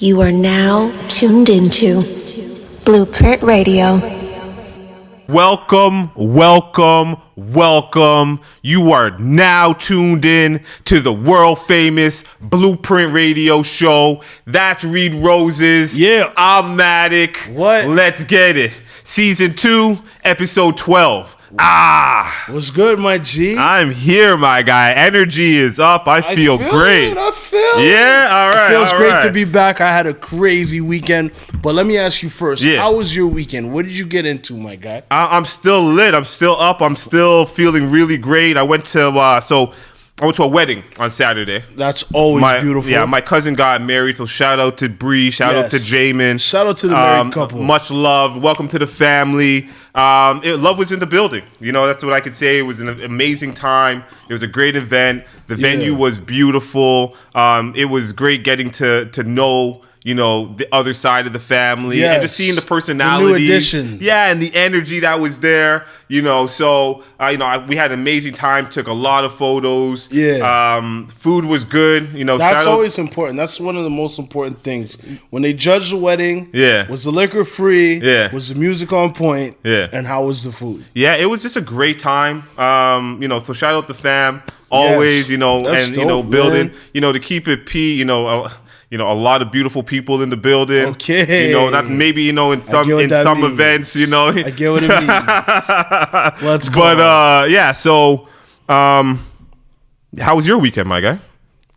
You are now tuned into Blueprint Radio. Welcome. You are now tuned in to the world famous Blueprint Radio show. That's Reed Roses. Yeah. I'm Matic. What? Let's get it. Season 2, episode 12. What's good, my G? I'm here, my guy. Energy is up. I feel great. I feel Yeah, all right. It feels all great right. to be back. I had a crazy weekend. But let me ask you first. Yeah. How was your weekend? What did you get into, my guy? I'm still lit. I'm still up. I'm still feeling really great. I went to a wedding on Saturday. That's always beautiful. Yeah, my cousin got married, so shout out to Bree, shout out to Jamin. Shout out to the married couple. Much love. Welcome to the family. Love was in the building. You know, that's what I could say. It was an amazing time. It was a great event. The venue was beautiful. It was great getting to know, you know, the other side of the family and just seeing the personality. The new addition. Yeah, and the energy that was there, you know. So, we had an amazing time, took a lot of photos. Yeah. Food was good, you know. That's always important. That's one of the most important things. When they judge the wedding, was the liquor free? Yeah. Was the music on point? Yeah. And how was the food? Yeah, it was just a great time. So shout out the fam. Always, That's dope, building, man. to keep it a lot of beautiful people in the building. Okay. Not maybe, in some means. events, I get what it means. Let's go. But so how was your weekend, my guy?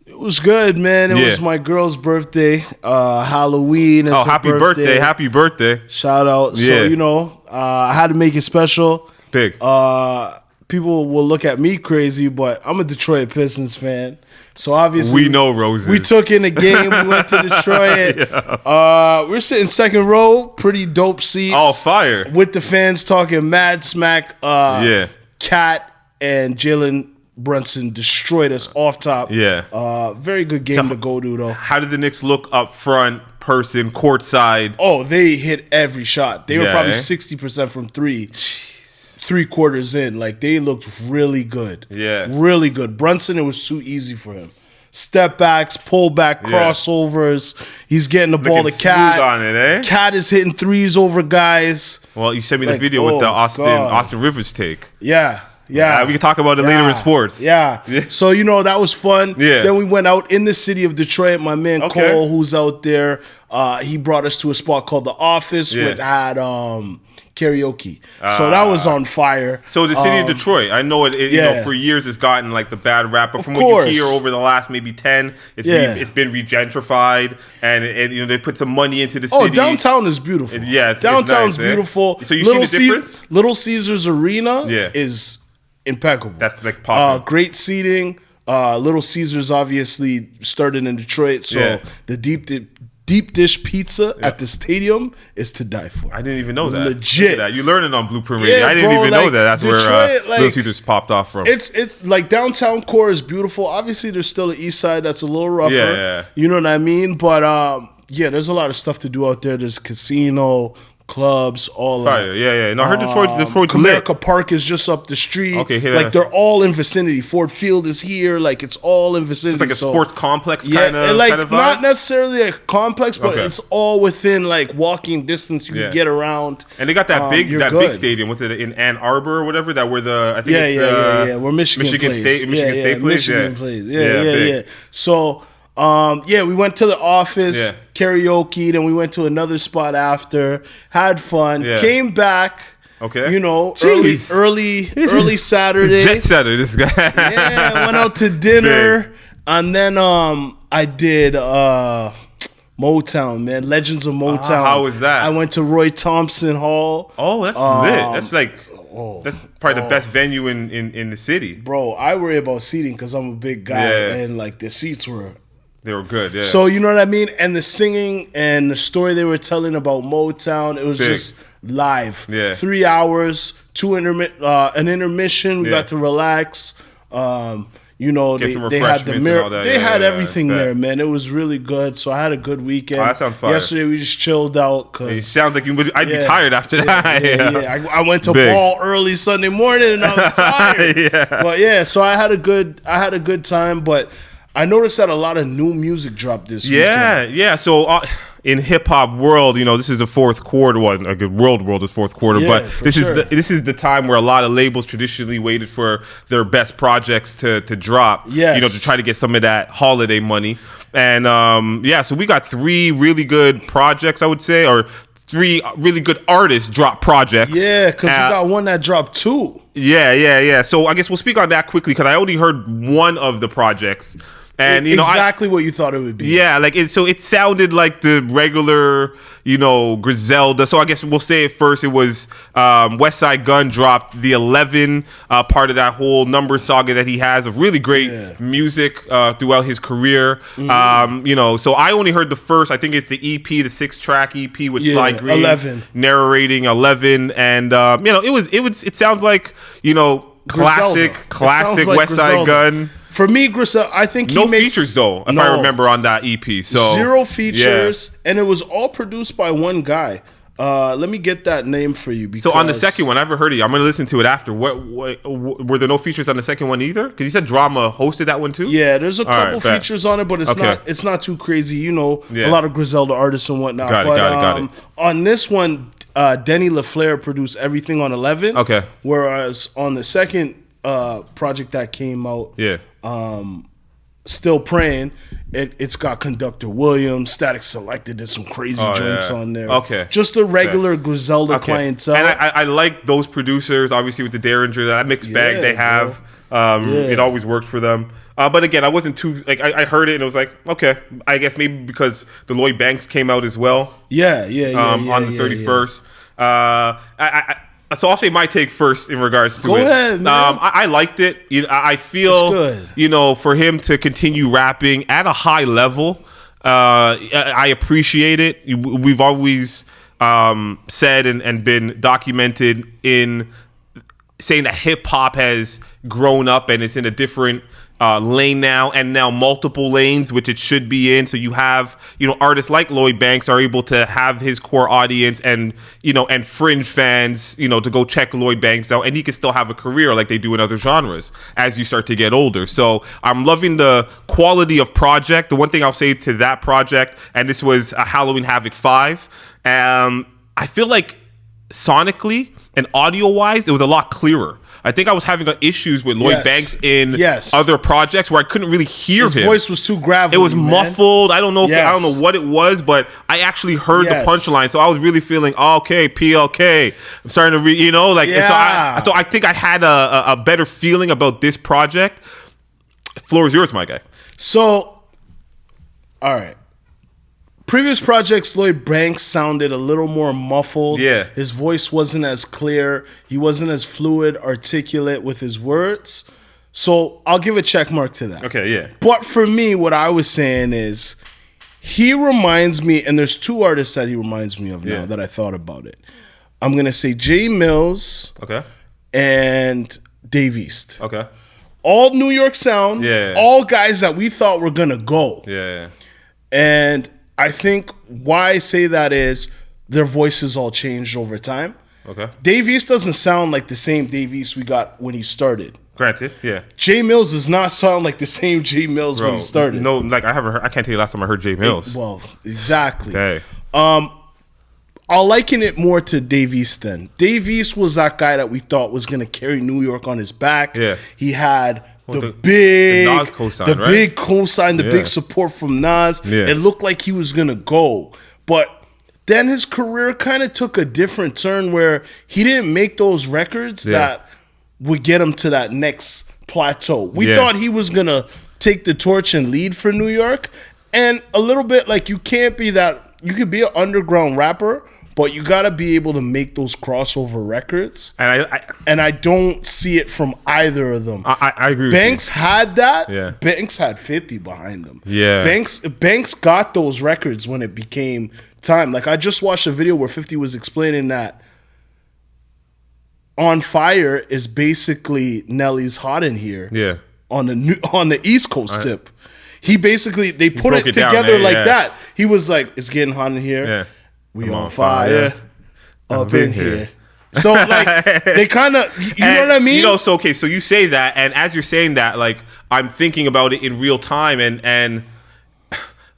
It was good, man. It was my girl's birthday. Halloween. Happy birthday. Happy birthday. Shout out. Yeah. So, I had to make it special. Big. People will look at me crazy, but I'm a Detroit Pistons fan. So obviously we know Roses. We took in a game. We went to Detroit. We're sitting second row, pretty dope seats. Oh, fire. With the fans talking mad smack. Cat and Jalen Brunson destroyed us off top. Yeah. Very good game to go to, though. How did the Knicks look up front, person, courtside? Oh, they hit every shot. They were probably 60% from three. 3/4 in, like they looked really good. Yeah. Really good. Brunson, it was too easy for him. Step backs, pull back, crossovers. He's getting the ball to Cat. On it, eh? Cat is hitting threes over guys. Well, you sent me the video with the Austin Rivers take. Yeah. We can talk about it later in sports. Yeah. So, that was fun. Yeah. Then we went out in the city of Detroit. My man Cole, who's out there, he brought us to a spot called The Office, which had karaoke. So that was on fire. So the city of Detroit, I know it for years it's gotten like the bad rap, but from what you hear over the last maybe 10, it's been regentrified and they put some money into the city. Oh, downtown is beautiful. Downtown's nice, beautiful. So you see the difference? Little Caesars Arena is impeccable. That's like popping. Great seating. Little Caesars obviously started in Detroit, so the deep dish pizza at the stadium is to die for. I didn't even know that. Legit. That. You learned it on Blueprint Radio. I didn't even know that. That's Detroit, where Little Caesars popped off from. It's like downtown core is beautiful. Obviously, there's still the east side that's a little rougher. Yeah. You know what I mean? But there's a lot of stuff to do out there. There's casino, clubs, all Fire. that. Yeah. No, I heard Detroit's America lit. Park is just up the street. Okay, they're all in vicinity. Ford Field is here. Like it's all in vicinity. It's like a sports complex kind of vibe? Not necessarily a complex, but it's all within like walking distance. You can get around. And they got that big stadium. What's it in Ann Arbor or whatever? That where where Michigan plays. State plays. Michigan plays. Yeah. So. We went to the office, karaoke, then we went to another spot after, had fun, came back. Okay. Early Saturday. Jet setter, this guy. Went out to dinner, and then I did Motown, man, Legends of Motown. How was that? I went to Roy Thompson Hall. Oh, that's lit. That's that's probably the best venue in the city. Bro, I worry about seating because I'm a big guy, and like the seats were. They were good, yeah. So, you know what I mean? And the singing and the story they were telling about Motown, it was just live. Yeah. 3 hours, an intermission. We got to relax. They had the mirror. They had everything there, man. It was really good. So I had a good weekend. Oh, that sounds fun. Yesterday we just chilled out. It sounds like I'd be tired after that. Yeah. I went to ball early Sunday morning and I was tired. But so I had a good time. But I noticed that a lot of new music dropped this weekend. Yeah. So in hip hop world, this is the fourth quarter. Well, a good world is fourth quarter, but this is the time where a lot of labels traditionally waited for their best projects to drop. Yes. To try to get some of that holiday money. And so we got 3 really good projects, I would say, or 3 really good artists drop projects. Yeah, because we got one that dropped 2. Yeah. So I guess we'll speak on that quickly because I only heard one of the projects. And exactly what you thought it would be. Yeah, it sounded like the regular, Griselda. So I guess we'll say it first. It was Westside Gunn dropped the 11 part of that whole number saga that he has of really great music throughout his career. Mm-hmm. So I only heard the first. I think it's the EP, the 6-track EP with Sly Green 11 narrating 11, and it sounds like classic like Westside Gunn. For me, Griselda, I think no features though, if I remember on that EP. So 0 features, and it was all produced by one guy. Let me get that name for you. So on the second one, I never heard of it. I'm going to listen to it after. What were there no features on the second one either? Because you said Drama hosted that one too. Yeah, there's a couple features on it, but it's not too crazy. A lot of Griselda artists and whatnot. Got it. On this one, Denny LaFleur produced everything on 11. Okay. Whereas on the second project that came out, Still Praying, it's got Conductor Williams, Static Selected, there's some crazy joints on there. Okay. Just a regular Griselda clientele. And I like those producers, obviously with the Derringer, that mixed bag they have. It always worked for them. But again, I wasn't too, I heard it and it was like, okay, I guess maybe because the Lloyd Banks came out as well. On the 31st. So I'll say my take first in regards to it. Go ahead, man. I liked it. I feel, for him to continue rapping at a high level, I appreciate it. We've always said and been documented in saying that hip hop has grown up and it's in a different lane now, and now multiple lanes, which it should be in. So you have, artists like Lloyd Banks are able to have his core audience and, and fringe fans, to go check Lloyd Banks out, and he can still have a career like they do in other genres as you start to get older. So I'm loving the quality of project. The one thing I'll say to that project, and this was a Halloween Havoc 5, I feel like sonically and audio-wise, it was a lot clearer. I think I was having issues with Lloyd Banks in other projects where I couldn't really hear him. His voice was too gravelly. It was muffled. I don't know what it was, but I actually heard the punchline. So I was really feeling, okay, PLK. I'm starting to read, so I think I had a better feeling about this project. Floor is yours, my guy. So, all right. Previous projects, Lloyd Banks sounded a little more muffled. Yeah. His voice wasn't as clear. He wasn't as fluid, articulate with his words. So I'll give a check mark to that. Okay, yeah. But for me, what I was saying is he reminds me, and there's 2 artists that he reminds me of now that I thought about it. I'm going to say Jay Mills and Dave East. Okay. All New York sound. Yeah. All guys that we thought were going to go. Yeah. And I think why I say that is their voices all changed over time. Okay. Dave East doesn't sound like the same Dave East we got when he started. Granted, yeah. Jay Mills does not sound like the same Jay Mills when he started. No, I can't tell you last time I heard Jay Mills. Well, exactly. Okay. I'll liken it more to Dave East then. Dave East was that guy that we thought was going to carry New York on his back. Yeah. He had the big Nas cosign, the big cosign, the big support from Nas. Yeah. It looked like he was going to go. But then his career kind of took a different turn where he didn't make those records that would get him to that next plateau. We thought he was going to take the torch and lead for New York. And a little bit like you can't be that, you could be an underground rapper, but you got to be able to make those crossover records. And I don't see it from either of them. I agree with Banks had that. Yeah. Banks had 50 behind them. Yeah. Banks got those records when it became time. Like I just watched a video where 50 was explaining that On Fire is basically Nelly's Hot in Here. Yeah. On the East Coast tip. He basically, they put it together down, like that. He was like, it's getting hot in here. Yeah. We on fire. Up in here. So like they kind of, know what I mean? You know, so okay, so you say that, and as you're saying that, like I'm thinking about it in real time, and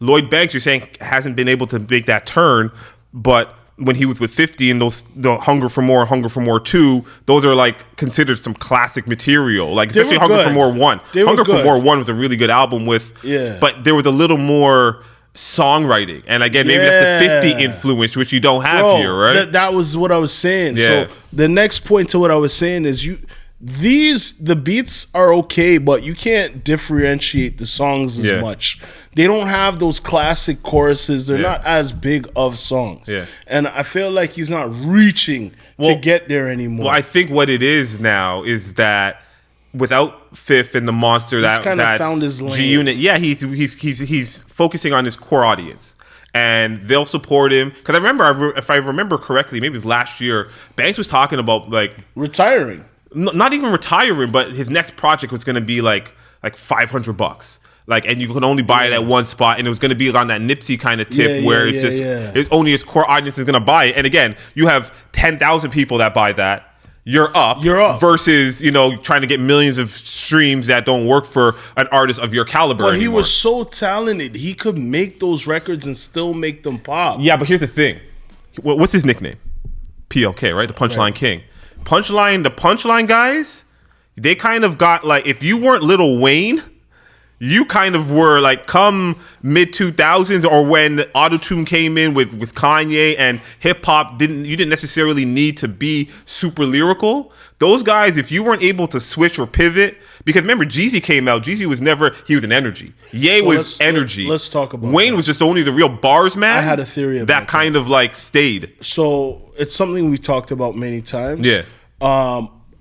Lloyd Banks, you're saying, hasn't been able to make that turn, but when he was with 50 and the Hunger for More 2, those are like considered some classic material. Like especially Hunger for More 1. Hunger for More 1 was a really good album but there was a little more songwriting. And again, maybe that's the 50 influence, which you don't have here, right? That was what I was saying. Yeah. So the next point to what I was saying is the beats are okay, but you can't differentiate the songs as much. They don't have those classic choruses. They're not as big of songs. Yeah. And I feel like he's not reaching to get there anymore. Well, I think what it is now is that without Fifth and the Monster, that's found his lane. G-Unit. Yeah, he's focusing on his core audience. And they'll support him. Because I remember, if I remember correctly, maybe last year, Banks was talking about like retiring. Not even retiring, but his next project was going to be like $500. Like, and you can only buy it at one spot, and it was going to be on that Nipsey kind of tip where it's only his core audience is going to buy it. And again, you have 10,000 people that buy that. You're up. Versus, trying to get millions of streams that don't work for an artist of your caliber anymore. He was so talented. He could make those records and still make them pop. Yeah, but here's the thing. What's his nickname? PLK, right? The Punchline King. The Punchline guys, they kind of got like, if you weren't Lil Wayne, you kind of were like come mid 2000s or when autotune came in with Kanye and hip hop you didn't necessarily need to be super lyrical. Those guys, if you weren't able to switch or pivot, because remember Jeezy came out, he was an energy. Ye was energy. Let's talk about Wayne that. Was just only the real bars man. I had a theory about that kind of like stayed. So it's something we talked about many times. Yeah.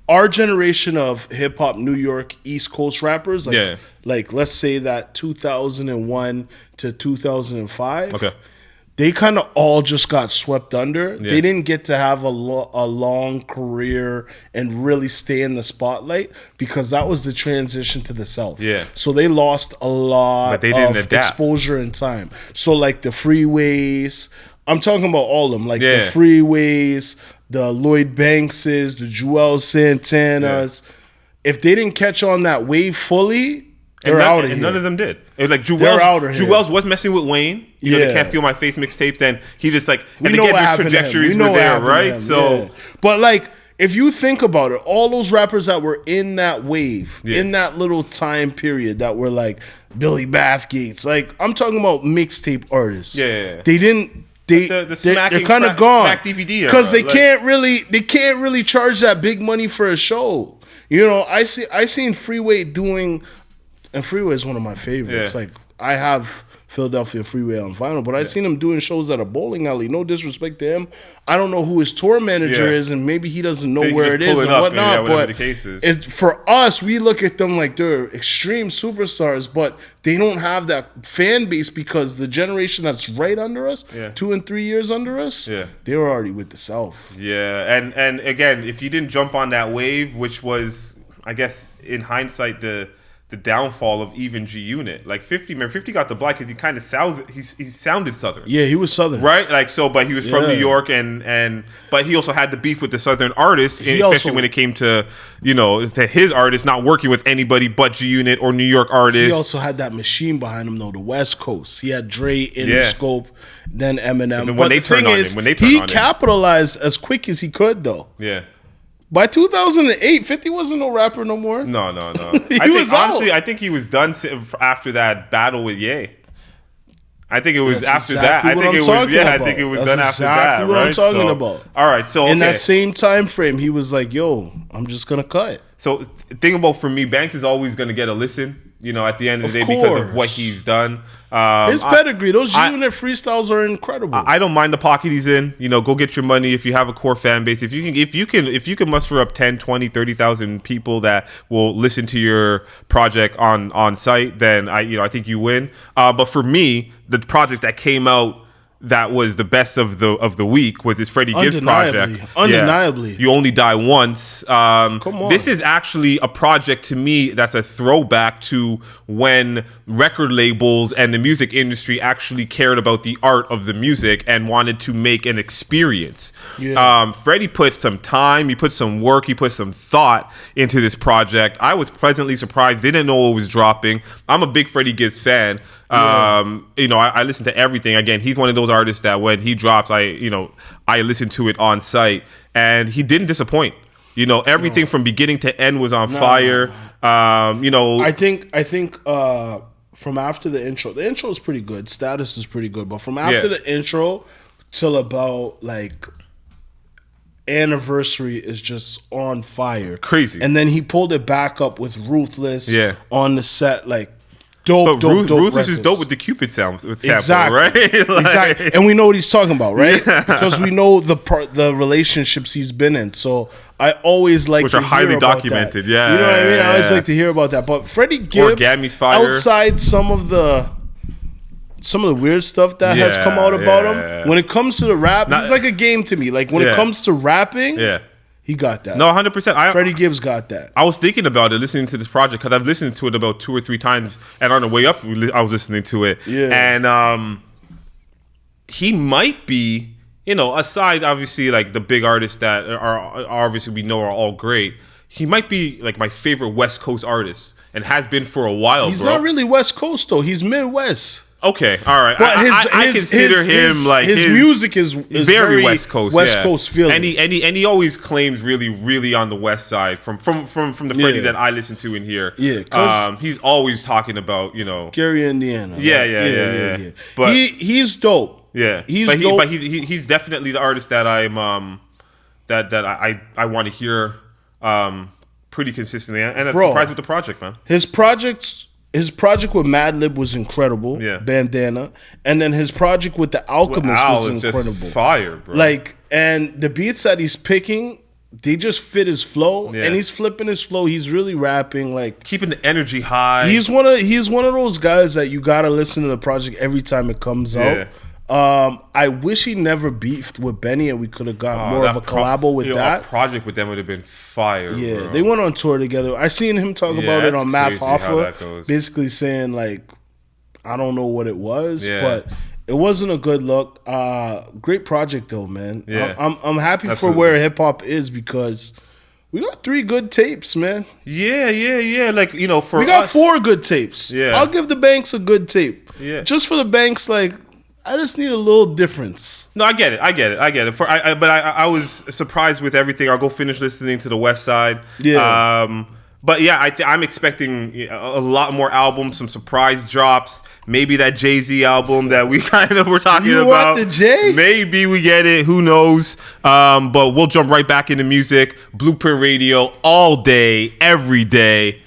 Our generation of hip hop, New York, East Coast rappers, like let's say that 2001 to 2005. Okay. They kind of all just got swept under. Yeah. They didn't get to have a long career and really stay in the spotlight because that was the transition to the South. Yeah. So they lost a lot of exposure and time. So like the Freeways, I'm talking about all of them, like the Freeways, the Lloyd Bankses, the Joel Santanas. Yeah. If they didn't catch on that wave fully, they're out of here. And none of them did. It was like Joel's was messing with Wayne. They Can't Feel My Face mixtapes. And he just like, and again, their trajectories were there, right? So, but like, if you think about it, all those rappers that were in that wave, in that little time period, that were like Billy Bathgates, like I'm talking about mixtape artists. Yeah. They didn't. They're kind of gone because they can't really charge that big money for a show. I seen Freeway doing, and Freeway is one of my favorites. Like I have Philadelphia Freeway on vinyl, but I seen him doing shows at a bowling alley. No disrespect to him, I don't know who his tour manager is, and maybe he doesn't know where it is and whatnot. But it's for us, we look at them like they're extreme superstars, but they don't have that fan base because the generation that's right under us, 2 and 3 years under us, they were already with the South. Yeah, and again, if you didn't jump on that wave, which was, I guess, in hindsight, the downfall of even G-Unit. Like 50 got the block because he kind of sounded Southern. Yeah, he was Southern. Right? Like so, but he was from New York and but he also had the beef with the Southern artists, especially when it came to, to his artists not working with anybody but G-Unit or New York artists. He also had that machine behind him though, the West Coast. He had Dre, Interscope, then Eminem. But the thing is, he capitalized as quick as he could though. Yeah. By 2008, 50 wasn't no rapper no more. No. Honestly, I think he was done after that battle with Ye. I think it was after that. I think it was done after that. That's what I'm talking about. All right, so in that same time frame, he was like, "Yo, I'm just gonna cut." So think about, for me, Banks is always gonna get a listen. At the end of the day, because of what he's done. His pedigree, those G-Unit freestyles are incredible. I don't mind the pocket he's in. Go get your money if you have a core fan base. If you can muster up 10, 20, 30,000 people that will listen to your project on site, then I think you win. But for me, the project that came out that was the best of the week was this Freddie Gibbs project. Undeniably. Yeah. You Only Die Once. Come on. This is actually a project to me that's a throwback to when record labels and the music industry actually cared about the art of the music and wanted to make an experience. Yeah. Freddie put some time, he put some work, he put some thought into this project. I was pleasantly surprised, didn't know it was dropping. I'm a big Freddie Gibbs fan. I listen to everything. Again, he's one of those artists that when he drops, I listen to it on site, and he didn't disappoint. Everything from beginning to end was on fire. I think from after the intro is pretty good. Status is pretty good, but from after the intro till about like Anniversary is just on fire, crazy. And then he pulled it back up with Ruthless on the set, like. Dope Ruthless is dope with the Cupid sample, exactly, right? Exactly, and we know what he's talking about, right? Because we know the relationships he's been in. So I always like which to are highly hear about documented. that. Yeah, you know what I mean. I always like to hear about that. But Freddie Gibbs, Origami's fire. Outside some of the weird stuff that has come out about him, when it comes to the rap, he's like a game to me. Like when it comes to rapping, he got that. No, 100%. Freddie Gibbs got that. I was thinking about it, listening to this project, because I've listened to it about 2 or 3 times, and on the way up, I was listening to it. Yeah. And he might be, aside, obviously, like the big artists that are obviously we know are all great, he might be like my favorite West Coast artist, and has been for a while, He's not really West Coast, though. He's Midwest. Okay, all right. But I consider him like his music is very West Coast, Coast feeling, and he always claims really on the West Side from the Freddie that I listen to in here. Yeah, he's always talking about Gary, Indiana. Yeah. But he's dope. Yeah, dope. But he's definitely the artist that I'm that I want to hear pretty consistently, and I'm surprised with the project, man. His project with Madlib was incredible, Bandana, and then his project with The Alchemist was incredible. Just fire, bro. Like, and the beats that he's picking, they just fit his flow, and he's flipping his flow. He's really rapping, like keeping the energy high. He's one of those guys that you gotta listen to the project every time it comes out. I wish he never beefed with Benny, and we could have got more of a collabo with that. A project with them would have been fire. Yeah, bro. They went on tour together. I seen him talk about it on Math Hoffa, basically saying like, I don't know what it was, but it wasn't a good look. Great project though, man. Yeah. I'm happy for where hip hop is, because we got 3 good tapes, man. Yeah. Like, for we got 4 good tapes. Yeah, I'll give the Banks a good tape. Yeah, just for the Banks, like. I just need a little difference. No, I get it. But I was surprised with everything. I'll go finish listening to the Westside. Yeah. But yeah, I'm expecting a lot more albums, some surprise drops. Maybe that Jay-Z album that we kind of were talking about. You want the Jay? Maybe we get it. Who knows? But we'll jump right back into music. Blueprint Radio all day, every day.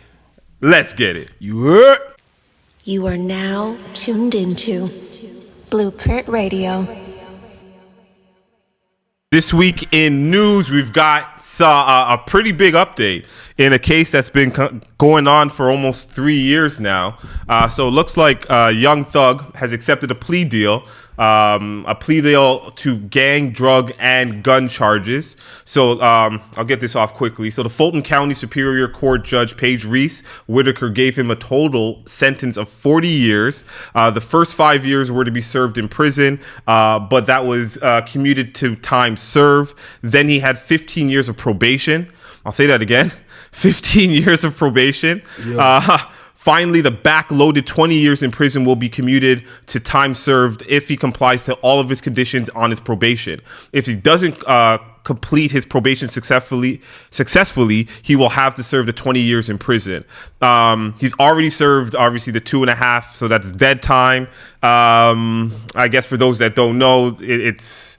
Let's get it. You are now tuned into Blueprint Radio. This week in news, we've got a pretty big update in a case that's been going on for almost 3 years now. So it looks like Young Thug has accepted a plea deal to gang, drug, and gun charges. So I'll get this off quickly. So the Fulton County Superior Court Judge Paige Reese Whitaker gave him a total sentence of 40 years. The first 5 years were to be served in prison, but that was commuted to time served. Then he had 15 years of probation. I'll say that again. 15 years of probation. Yeah. Finally, the backloaded 20 years in prison will be commuted to time served if he complies to all of his conditions on his probation. If he doesn't complete his probation successfully, he will have to serve the 20 years in prison. He's already served, obviously, the 2.5, so that's dead time. I guess for those that don't know, it's...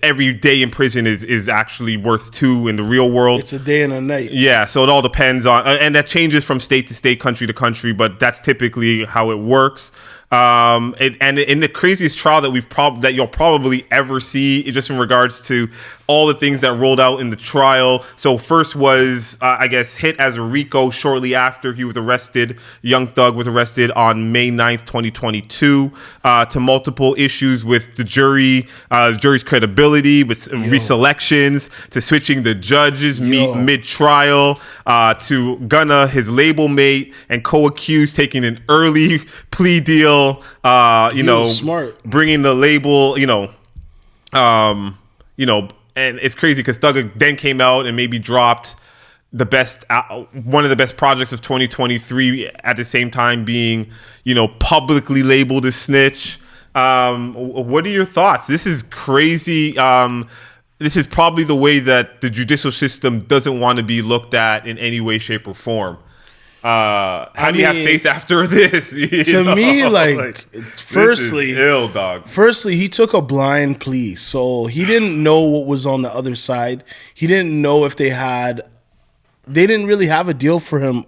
every day in prison is actually worth 2 in the real world. It's a day and a night. Yeah, so it all depends on, and that changes from state to state, country to country, but that's typically how it works. And in the craziest trial that you'll probably ever see, just in regards to all the things that rolled out in the trial. So first was, I guess, hit as a RICO shortly after he was arrested. Young Thug was arrested on May 9th, 2022, to multiple issues with the jury's credibility, with reselections, to switching the judges mid-trial, to Gunna, his label mate, and co-accused taking an early plea deal. Smart. Bringing the label, and it's crazy because Thug then came out and maybe dropped one of the best projects of 2023 at the same time being, publicly labeled a snitch. What are your thoughts? This is crazy. This is probably the way that the judicial system doesn't want to be looked at in any way, shape, or form. How do you have faith after this? Firstly, this is ill, dog. Firstly, he took a blind plea, so he didn't know what was on the other side. He didn't know if they didn't really have a deal for him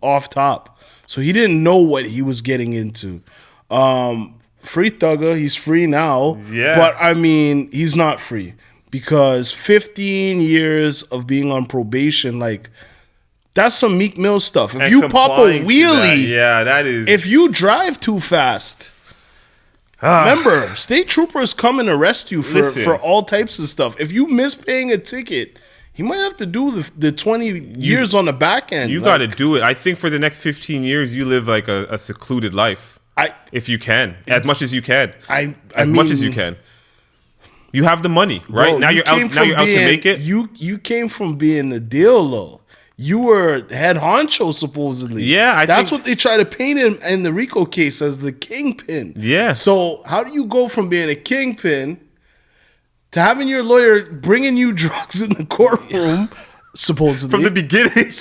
off top, so he didn't know what he was getting into. Free Thugger, he's free now, but he's not free because 15 years of being on probation, that's some Meek Mill stuff. If you pop a wheelie, that is. If you drive too fast, remember, state troopers come and arrest you for all types of stuff. If you miss paying a ticket, he might have to do the 20 years on the back end. You got to do it. I think for the next 15 years, you live like a secluded life. If you can, as much as you can, much as you can. You have the money, right? Now you're out to make it. You came from being the deal, though. You were head honcho, supposedly. Yeah, that's what they try to paint him in the RICO case as, the kingpin. Yeah. So how do you go from being a kingpin to having your lawyer bringing you drugs in the courtroom, supposedly from the beginning?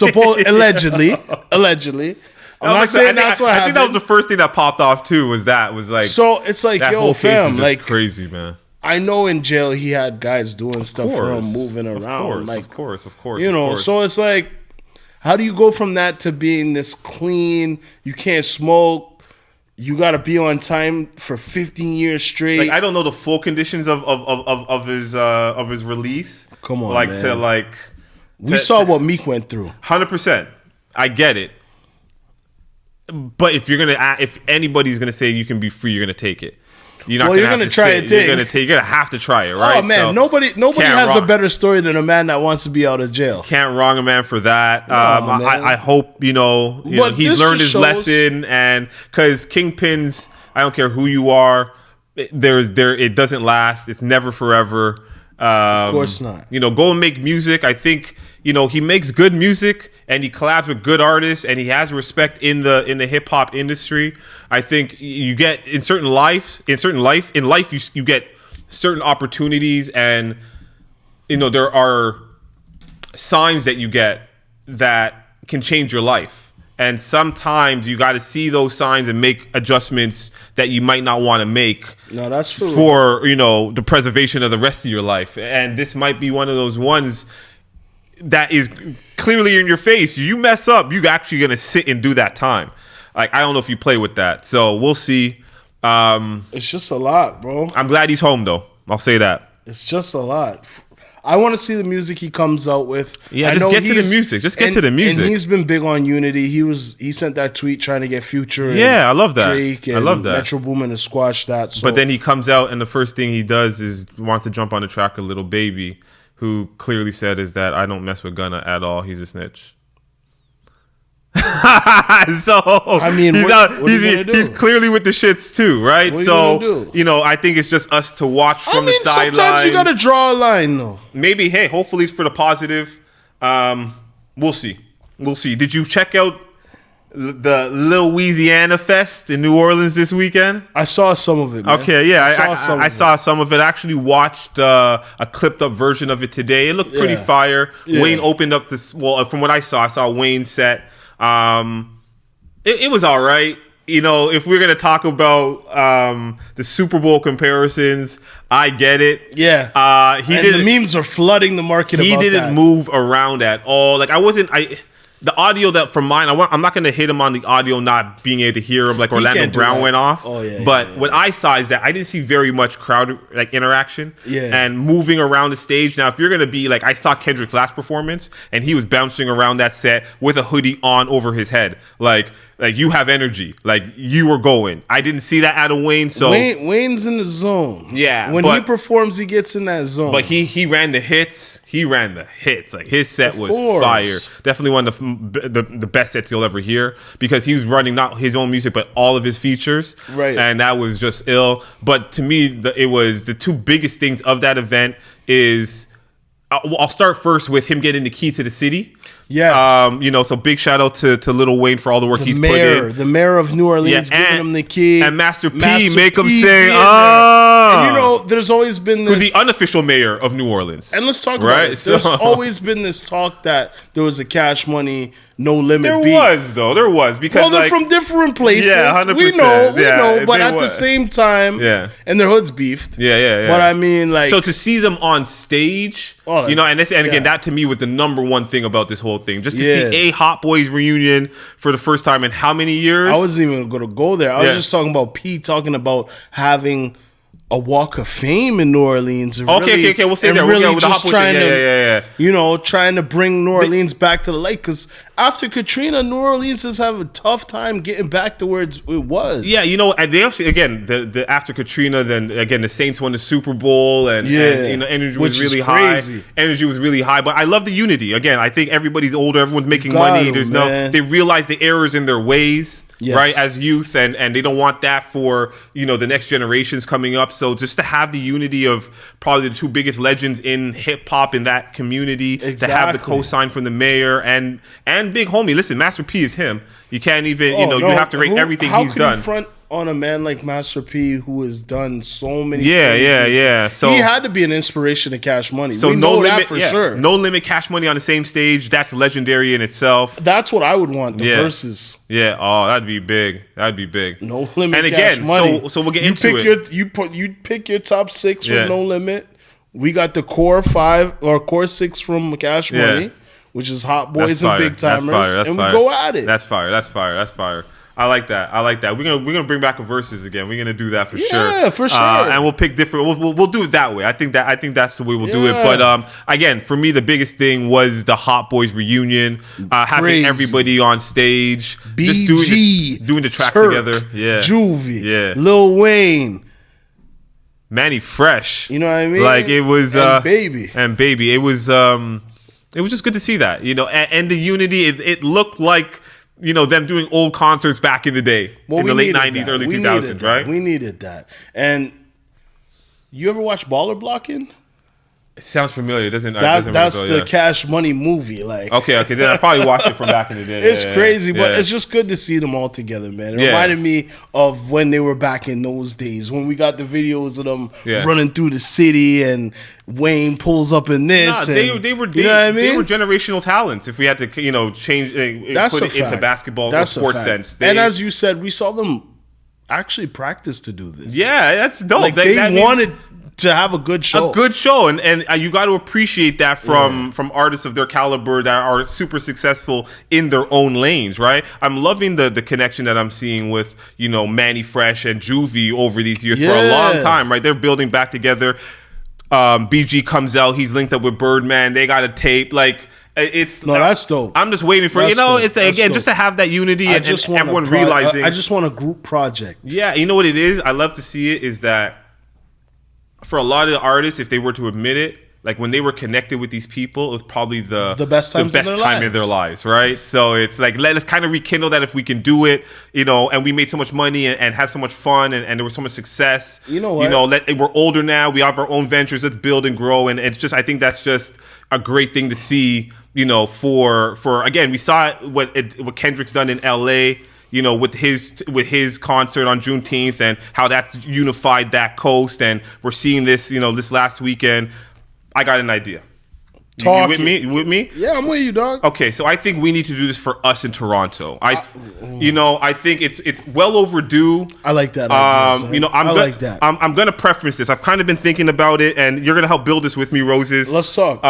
Allegedly. I'm not saying that's what happened. I think that was the first thing that popped off too. Was like so it's like, that yo, whole case fam, is just crazy, man. I know in jail he had guys doing stuff for him, moving around. Of course. So it's like, how do you go from that to being this clean? You can't smoke. You got to be on time for 15 years straight. I don't know the full conditions of his release. Come on, man. We saw what Meek went through. 100%. I get it. But if anybody's gonna say you can be free, you're gonna take it. You're gonna try it. You're gonna have to try it, right? Oh man, nobody has a better story than a man that wants to be out of jail. Can't wrong a man for that. I hope he's learned his lesson, and because kingpins, I don't care who you are, it doesn't last. It's never forever. Of course not. Go and make music. I think he makes good music and he collabs with good artists and he has respect in the hip hop industry. I think you get in life you get certain opportunities, and there are signs that you get that can change your life. And sometimes you got to see those signs and make adjustments that you might not want to make. No, that's true. For, the preservation of the rest of your life. And this might be one of those ones that is clearly in your face. You mess up, you actually going to sit and do that time. I don't know if you play with that. So we'll see. It's just a lot, bro. I'm glad he's home, though. I'll say that. It's just a lot. I want to see the music he comes out with. Yeah, just get to the music. Just get to the music. And he's been big on unity. He sent that tweet trying to get Future. Yeah, I love that. Drake and I love that. Metro Boomin to squash that. So. But then he comes out and the first thing he does is wants to jump on the track of Little Baby, who clearly said is that I don't mess with Gunna at all. He's a snitch. So I mean, he's clearly with the shits too, right? So I think it's just us to watch from the sidelines. Sometimes you gotta draw a line, though. Maybe, hey, hopefully it's for the positive. We'll see. Did you check out the Louisiana Fest in New Orleans this weekend? I saw some of it, man. Okay, yeah, I saw some of it. I actually watched a clipped up version of it today. It looked pretty fire. Yeah. Wayne opened up this. Well, from what I saw Wayne's set. It was all right. If we're gonna talk about the Super Bowl comparisons, I get it. Yeah. The memes are flooding the market. He didn't move around at all. the audio that from mine, I'm not going to hit him on the audio not being able to hear him like Orlando Brown went off. Oh, yeah. But what I saw is that I didn't see very much crowd like interaction and moving around the stage. Now, if you're going to be like, I saw Kendrick's last performance and he was bouncing around that set with a hoodie on over his head. Like you have energy. Like you were going. I didn't see that out of Wayne. So Wayne's in the zone. Yeah. When he performs, he gets in that zone. But he ran the hits. Like his set was fire. Definitely one of the best sets you'll ever hear because he was running not his own music but all of his features. Right. And that was just ill. But to me, it was the two biggest things of that event is I'll start first with him getting the key to the city. Yes. So big shout out to Lil Wayne for all the work he's put in. The mayor of New Orleans giving him the key. And Master P make him sing, And there's always been this. Who's the unofficial mayor of New Orleans. And let's talk about it. There's always been this talk that there was a Cash Money, No Limit beef. There was. Because they're from different places. Yeah, 100%. We know. But at the same time, and their hoods beefed. Yeah. But I mean, like. So to see them on stage, again, that to me was the number one thing about this whole thing. Just to see a Hot Boys reunion for the first time in how many years? I wasn't even going to go there. I was just talking about P talking about having a Walk of Fame in New Orleans. Okay. We'll say that. Really with just trying to, trying to bring New Orleans back to the light. Because after Katrina, New Orleans has had a tough time getting back to where it was. Yeah, and they actually, again, the after Katrina, then again, the Saints won the Super Bowl, and energy was really high. Energy was really high, but I love the unity. Again, I think everybody's older, everyone's making money. They realize the errors in their ways. Yes. Right, as youth, and they don't want that for the next generations coming up. So just to have the unity of probably the two biggest legends in hip hop in that community, to have the cosign from the mayor and big homie. Listen, Master P is him. You can't even you have to rate everything he's done. How can you front on a man like Master P who has done so many things? Yeah. So he had to be an inspiration to Cash Money. So we No know Limit that for sure. No Limit, Cash Money on the same stage. That's legendary in itself. That's what I would want. The verses. Yeah. Oh, that'd be big. No Limit. And again, Cash Money. So we'll get into it. You pick your top 6 with No Limit. We got the core 5 or core 6 from Cash Money, which is Hot Boys and Big Timers, and we go at it. That's fire. I like that. We're gonna bring back a verses again. We're gonna do that for sure. Yeah, for sure. And we'll pick different. We'll do it that way. I think that's the way we'll do it. But again, for me, the biggest thing was the Hot Boys reunion, having everybody on stage, BG, just doing the tracks Turk, together. Yeah, Juvie, Lil Wayne, Manny Fresh. You know what I mean? Like it was and Baby. It was just good to see that. And the unity. It looked like. Them doing old concerts back in the day, in the late 90s, early 2000s, right? We needed that. And you ever watch Baller Blocking? It sounds familiar. It doesn't. That's the Cash Money movie. Like, okay. Then I probably watched it from back in the day. It's crazy, but it's just good to see them all together, man. It reminded me of when they were back in those days when we got the videos of them running through the city and Wayne pulls up in this. They were generational talents. If we had to, change, put it into basketball or sports sense. And as you said, we saw them actually practice to do this. Yeah, that's dope. Like they wanted to have a good show. And you got to appreciate that from artists of their caliber that are super successful in their own lanes, right? I'm loving the connection that I'm seeing with, Manny Fresh and Juvie over these years for a long time, right? They're building back together. BG comes out, he's linked up with Birdman, they got a tape, that's dope. I'm just waiting for just to have that unity and everyone realizing. I just want a group project. Yeah, you know what it is? I love to see it is that for a lot of the artists, if they were to admit it, like when they were connected with these people, it was probably the best time in their lives, right? So it's like, let's kind of rekindle that if we can do it, and we made so much money and had so much fun and there was so much success. You know what? We're older now, we have our own ventures, let's build and grow. And it's just, I think that's just a great thing to see, for again, we saw what Kendrick's done in LA, with his concert on Juneteenth and how that's unified that coast. And we're seeing this, this last weekend. I got an idea. You with me? You with me? Yeah, I'm with you, dog. Okay, so I think we need to do this for us in Toronto. I think it's well overdue. I like that. Like that. I'm gonna preference this. I've kind of been thinking about it, and you're gonna help build this with me, Roses. Let's talk.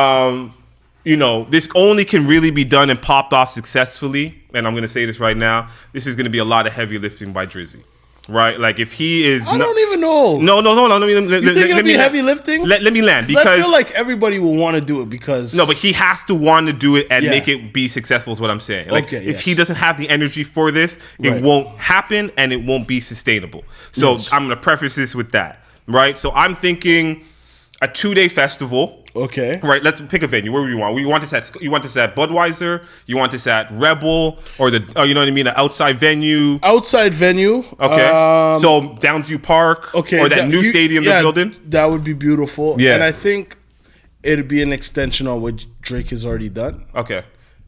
this only can really be done and popped off successfully. And I'm going to say this right now. This is going to be a lot of heavy lifting by Drizzy. Right? Like, if he is... I don't even know. No. You think it'll be heavy lifting? Let me land. Because I feel like everybody will want to do it because... No, but he has to want to do it and make it be successful is what I'm saying. Like, if he doesn't have the energy for this, it won't happen and it won't be sustainable. So I'm going to preface this with that. Right? So I'm thinking a 2-day festival. Okay. Right. Let's pick a venue. Where do you want? You want this at Budweiser? You want this at Rebel or you know what I mean? An outside venue. Outside venue. Okay. So Downview Park. Okay. Or that new stadium they're building. That would be beautiful. Yeah. And I think it'd be an extension on what Drake has already done. Okay.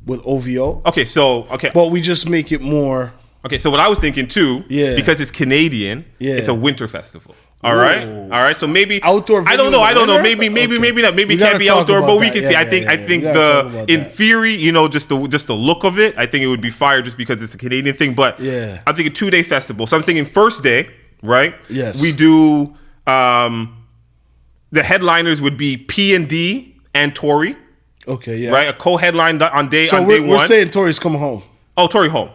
With OVO. Okay. But we just make it more. Okay. So what I was thinking too. Yeah. Because it's Canadian. Yeah. It's a winter festival. All right. So maybe outdoor. I don't know. Maybe not. Maybe it can't be outdoor, but we can see. I think in theory, just the look of it, I think it would be fire just because it's a Canadian thing. But I think a 2-day festival. So I'm thinking first day, right? Yes. We do. The headliners would be P&D and Tory. Okay. Yeah. Right. A co-headline on day one. We're saying Tory's coming home. Oh, Tory home,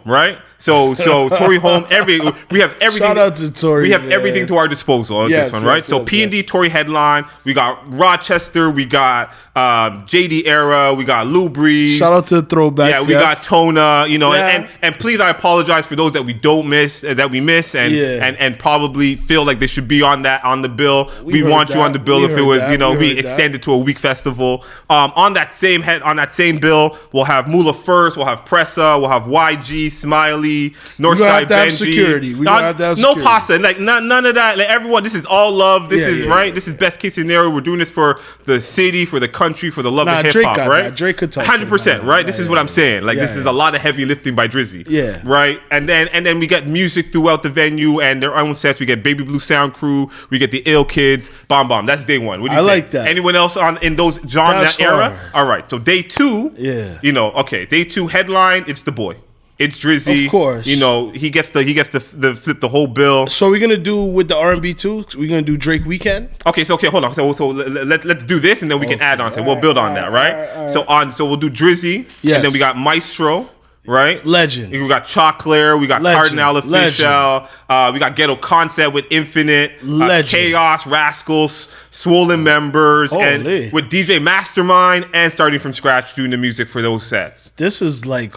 right? So Tory home. We have everything. Shout out to Tory. We have everything to our disposal on this one, right? So P&D Tory headline. We got Rochester. We got JD Era. We got Lou Breeze. Shout out to the throwbacks. Yeah, we got Tona. And please, I apologize for those that we miss, and probably feel like they should be on the bill. We want you on the bill if it was we extended to a week festival. On that same bill, we'll have Mula First. We'll have Pressa. We'll have YG, Smiley, Northside Benji. Security. No pasta. Like none of that. Like everyone, this is all love. This is right. This is best case scenario. We're doing this for the city, for the country, for the love of hip hop, right? That. Drake could talk 100%, right? This is what I'm saying. Like this is a lot of heavy lifting by Drizzy. Yeah. Right? And then we get music throughout the venue and their own sets. We get Baby Blue Sound Crew, we get the Ill Kids, Bomb. That's day one. What do you think? like that. Anyone else in those genre that era? Hard. All right. So day two, day two headline, it's the boy. It's Drizzy. Of course. He gets to flip the whole bill. So we're gonna do with the R&B too? We're gonna do Drake Weekend? Okay, hold on. So let's do this and then we can add on to it. We'll build on that, right? So we'll do Drizzy. Yes. And then we got Maestro, right? Legends. We got Choclair, we got Cardinal Official, we got Ghetto Concept with Infinite, Chaos, Rascals, Swollen Members, and with DJ Mastermind and starting from scratch doing the music for those sets. This is like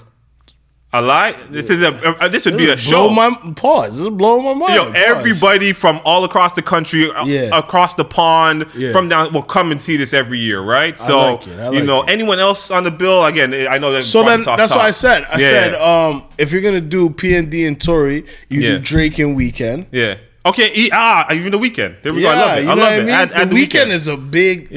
a lot. This would be a show. This is blowing my mind. Everybody from all across the country, across the pond, from down will come and see this every year, right? So I like it. Anyone else on the bill? Again, I know that. So then that's what I said. I said if you're gonna do P&D and Tory, you do Drake and Weekend. Yeah. Okay. Even the Weekend. There we go. I love it. I love it. The Weekend is a big.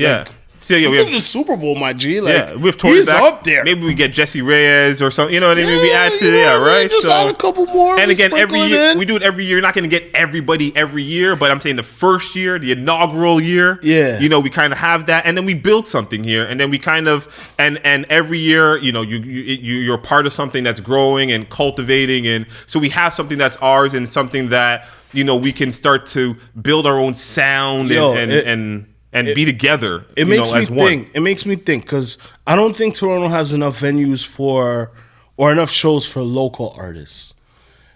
So we have the Super Bowl, my G. We have Tory he's back. up there. Maybe we get Jesse Reyes or something. You know what I mean? We add to there, right? Just add a couple more. And again, every year we do it every year. You're not going to get everybody every year, but I'm saying the first year, the inaugural year. Yeah. We kind of have that, and then we build something here, and then we kind of and every year, you're part of something that's growing and cultivating, and so we have something that's ours and something that we can start to build our own sound and be together. It makes me as think. One. It makes me think because I don't think Toronto has enough venues or enough shows for local artists.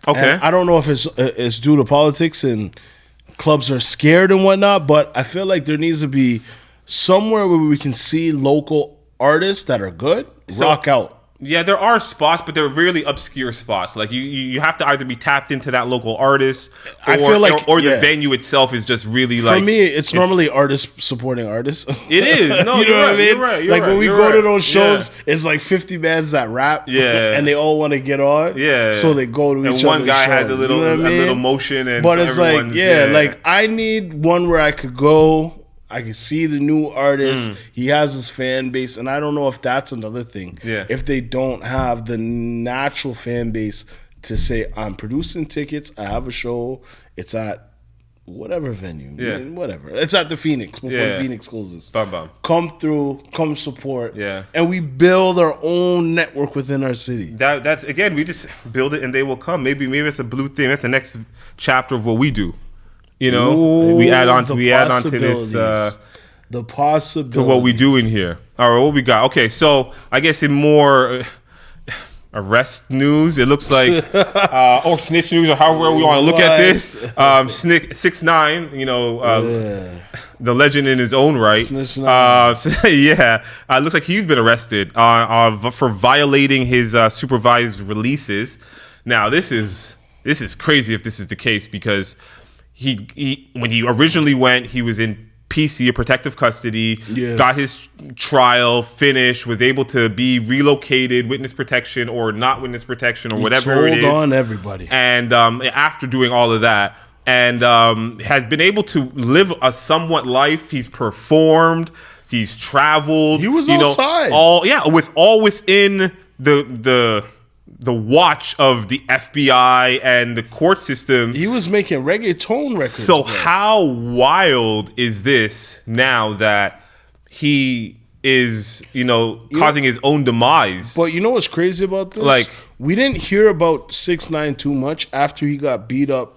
Okay, and I don't know if it's due to politics and clubs are scared and whatnot, but I feel like there needs to be somewhere where we can see local artists that are good rock out. Yeah, there are spots, but they're really obscure spots. Like you have to either be tapped into that local artist, or the venue itself is just really like. For me, it's normally artists supporting artists. It is. No, you know what I mean? You're right. Like when we go to those shows, it's like 50 bands that rap, and they all want to get on, so they go to each other. And one guy has a little motion, and but it's like like I need one where I could go. I can see the new artist. He has his fan base, and I don't know if that's another thing. Yeah. If they don't have the natural fan base to say, I'm producing tickets, I have a show, it's at whatever venue. Yeah. Whatever. It's at the Phoenix before the Phoenix closes. Bum. Come through, come support. Yeah. And we build our own network within our city. That's again, we just build it and they will come. Maybe it's a blue thing. That's the next chapter of what we do. We add on to this The possibility to what we do in here. All right, what we got? Okay, so I guess in more arrest news, it looks like, or snitch news, or however we want to look at this. 6ix9ine, the legend in his own right. Looks like he's been arrested for violating his supervised releases. Now, this is crazy if this is the case, because he when he originally went, he was in PC, a protective custody, got his trial finished, was able to be relocated, witness protection or not witness protection or whatever it is. On everybody. And after doing all of that, and has been able to live a somewhat life. He's performed, he's traveled. He was outside. All within the watch of the FBI and the court system. He was making reggaeton records. So how wild is this now that he is, causing his own demise? But you know what's crazy about this? Like, we didn't hear about 6ix9ine too much after he got beat up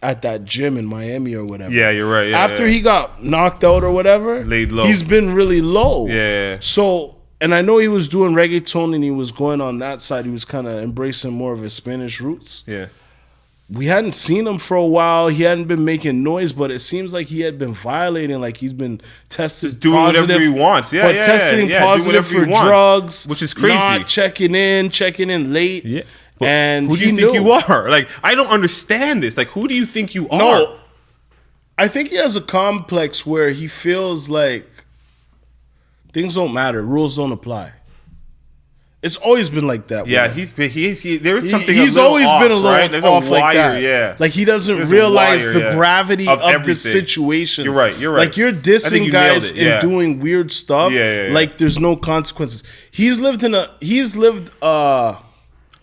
at that gym in Miami or whatever. Yeah, you're right. Yeah, after he got knocked out or whatever, laid low. He's been really low. Yeah. So, and I know he was doing reggaeton and he was going on that side. He was kind of embracing more of his Spanish roots. Yeah. We hadn't seen him for a while. He hadn't been making noise, but it seems like he had been violating. Like he's been tested just doing positive, whatever he wants. Testing positive for drugs, which is crazy. Not checking in late. Yeah. And who do you think you are? Like, I don't understand this. Like, who do you think you are? No, I think he has a complex where he feels like things don't matter, rules don't apply. It's always been like that. Yeah, there is something. He's always been a little right? off like that. Yeah, like he doesn't realize the gravity of the situation. You're right. Like you're dissing guys and doing weird stuff. Yeah. Like there's no consequences. He's lived.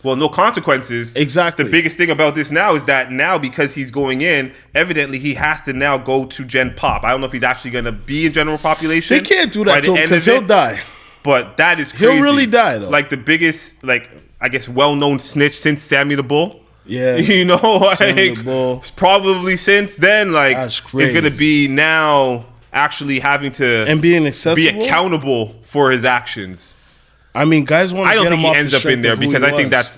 Well, no consequences. Exactly. The biggest thing about this now is that now, because he's going in, evidently he has to now go to Gen Pop. I don't know if he's actually going to be in general population. They can't do that to him because he'll die. But that is crazy. He'll really die, though. Like the biggest, I guess, well-known snitch since Sammy the Bull. Yeah. Sammy the Bull. Probably since then, that's crazy. It's going to be now actually having to and being accessible, be accountable for his actions. I mean, guys want to get him off the I don't think he ends up in there because I think that's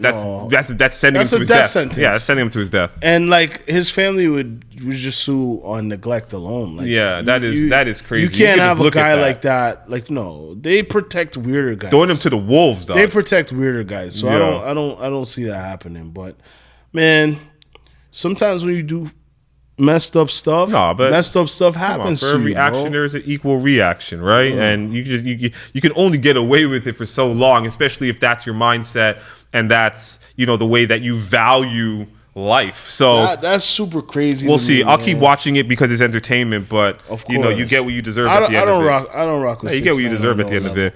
sending him to his death. Sentence. Yeah, that's sending him to his death. And his family would just sue on neglect alone. That is crazy. You can't have a guy like that. Like, no, they protect weirder guys. Throwing him to the wolves, dog. They protect weirder guys. So I don't see that happening. But man, sometimes when you do messed up stuff happens. For every action, there's an equal reaction, right? And you can only get away with it for so long, especially if that's your mindset and that's the way that you value life. So that's super crazy. We'll see. I'll keep watching it because it's entertainment, but of course. You get what you deserve at the end of it. I don't rock with you get what you deserve at the end of it.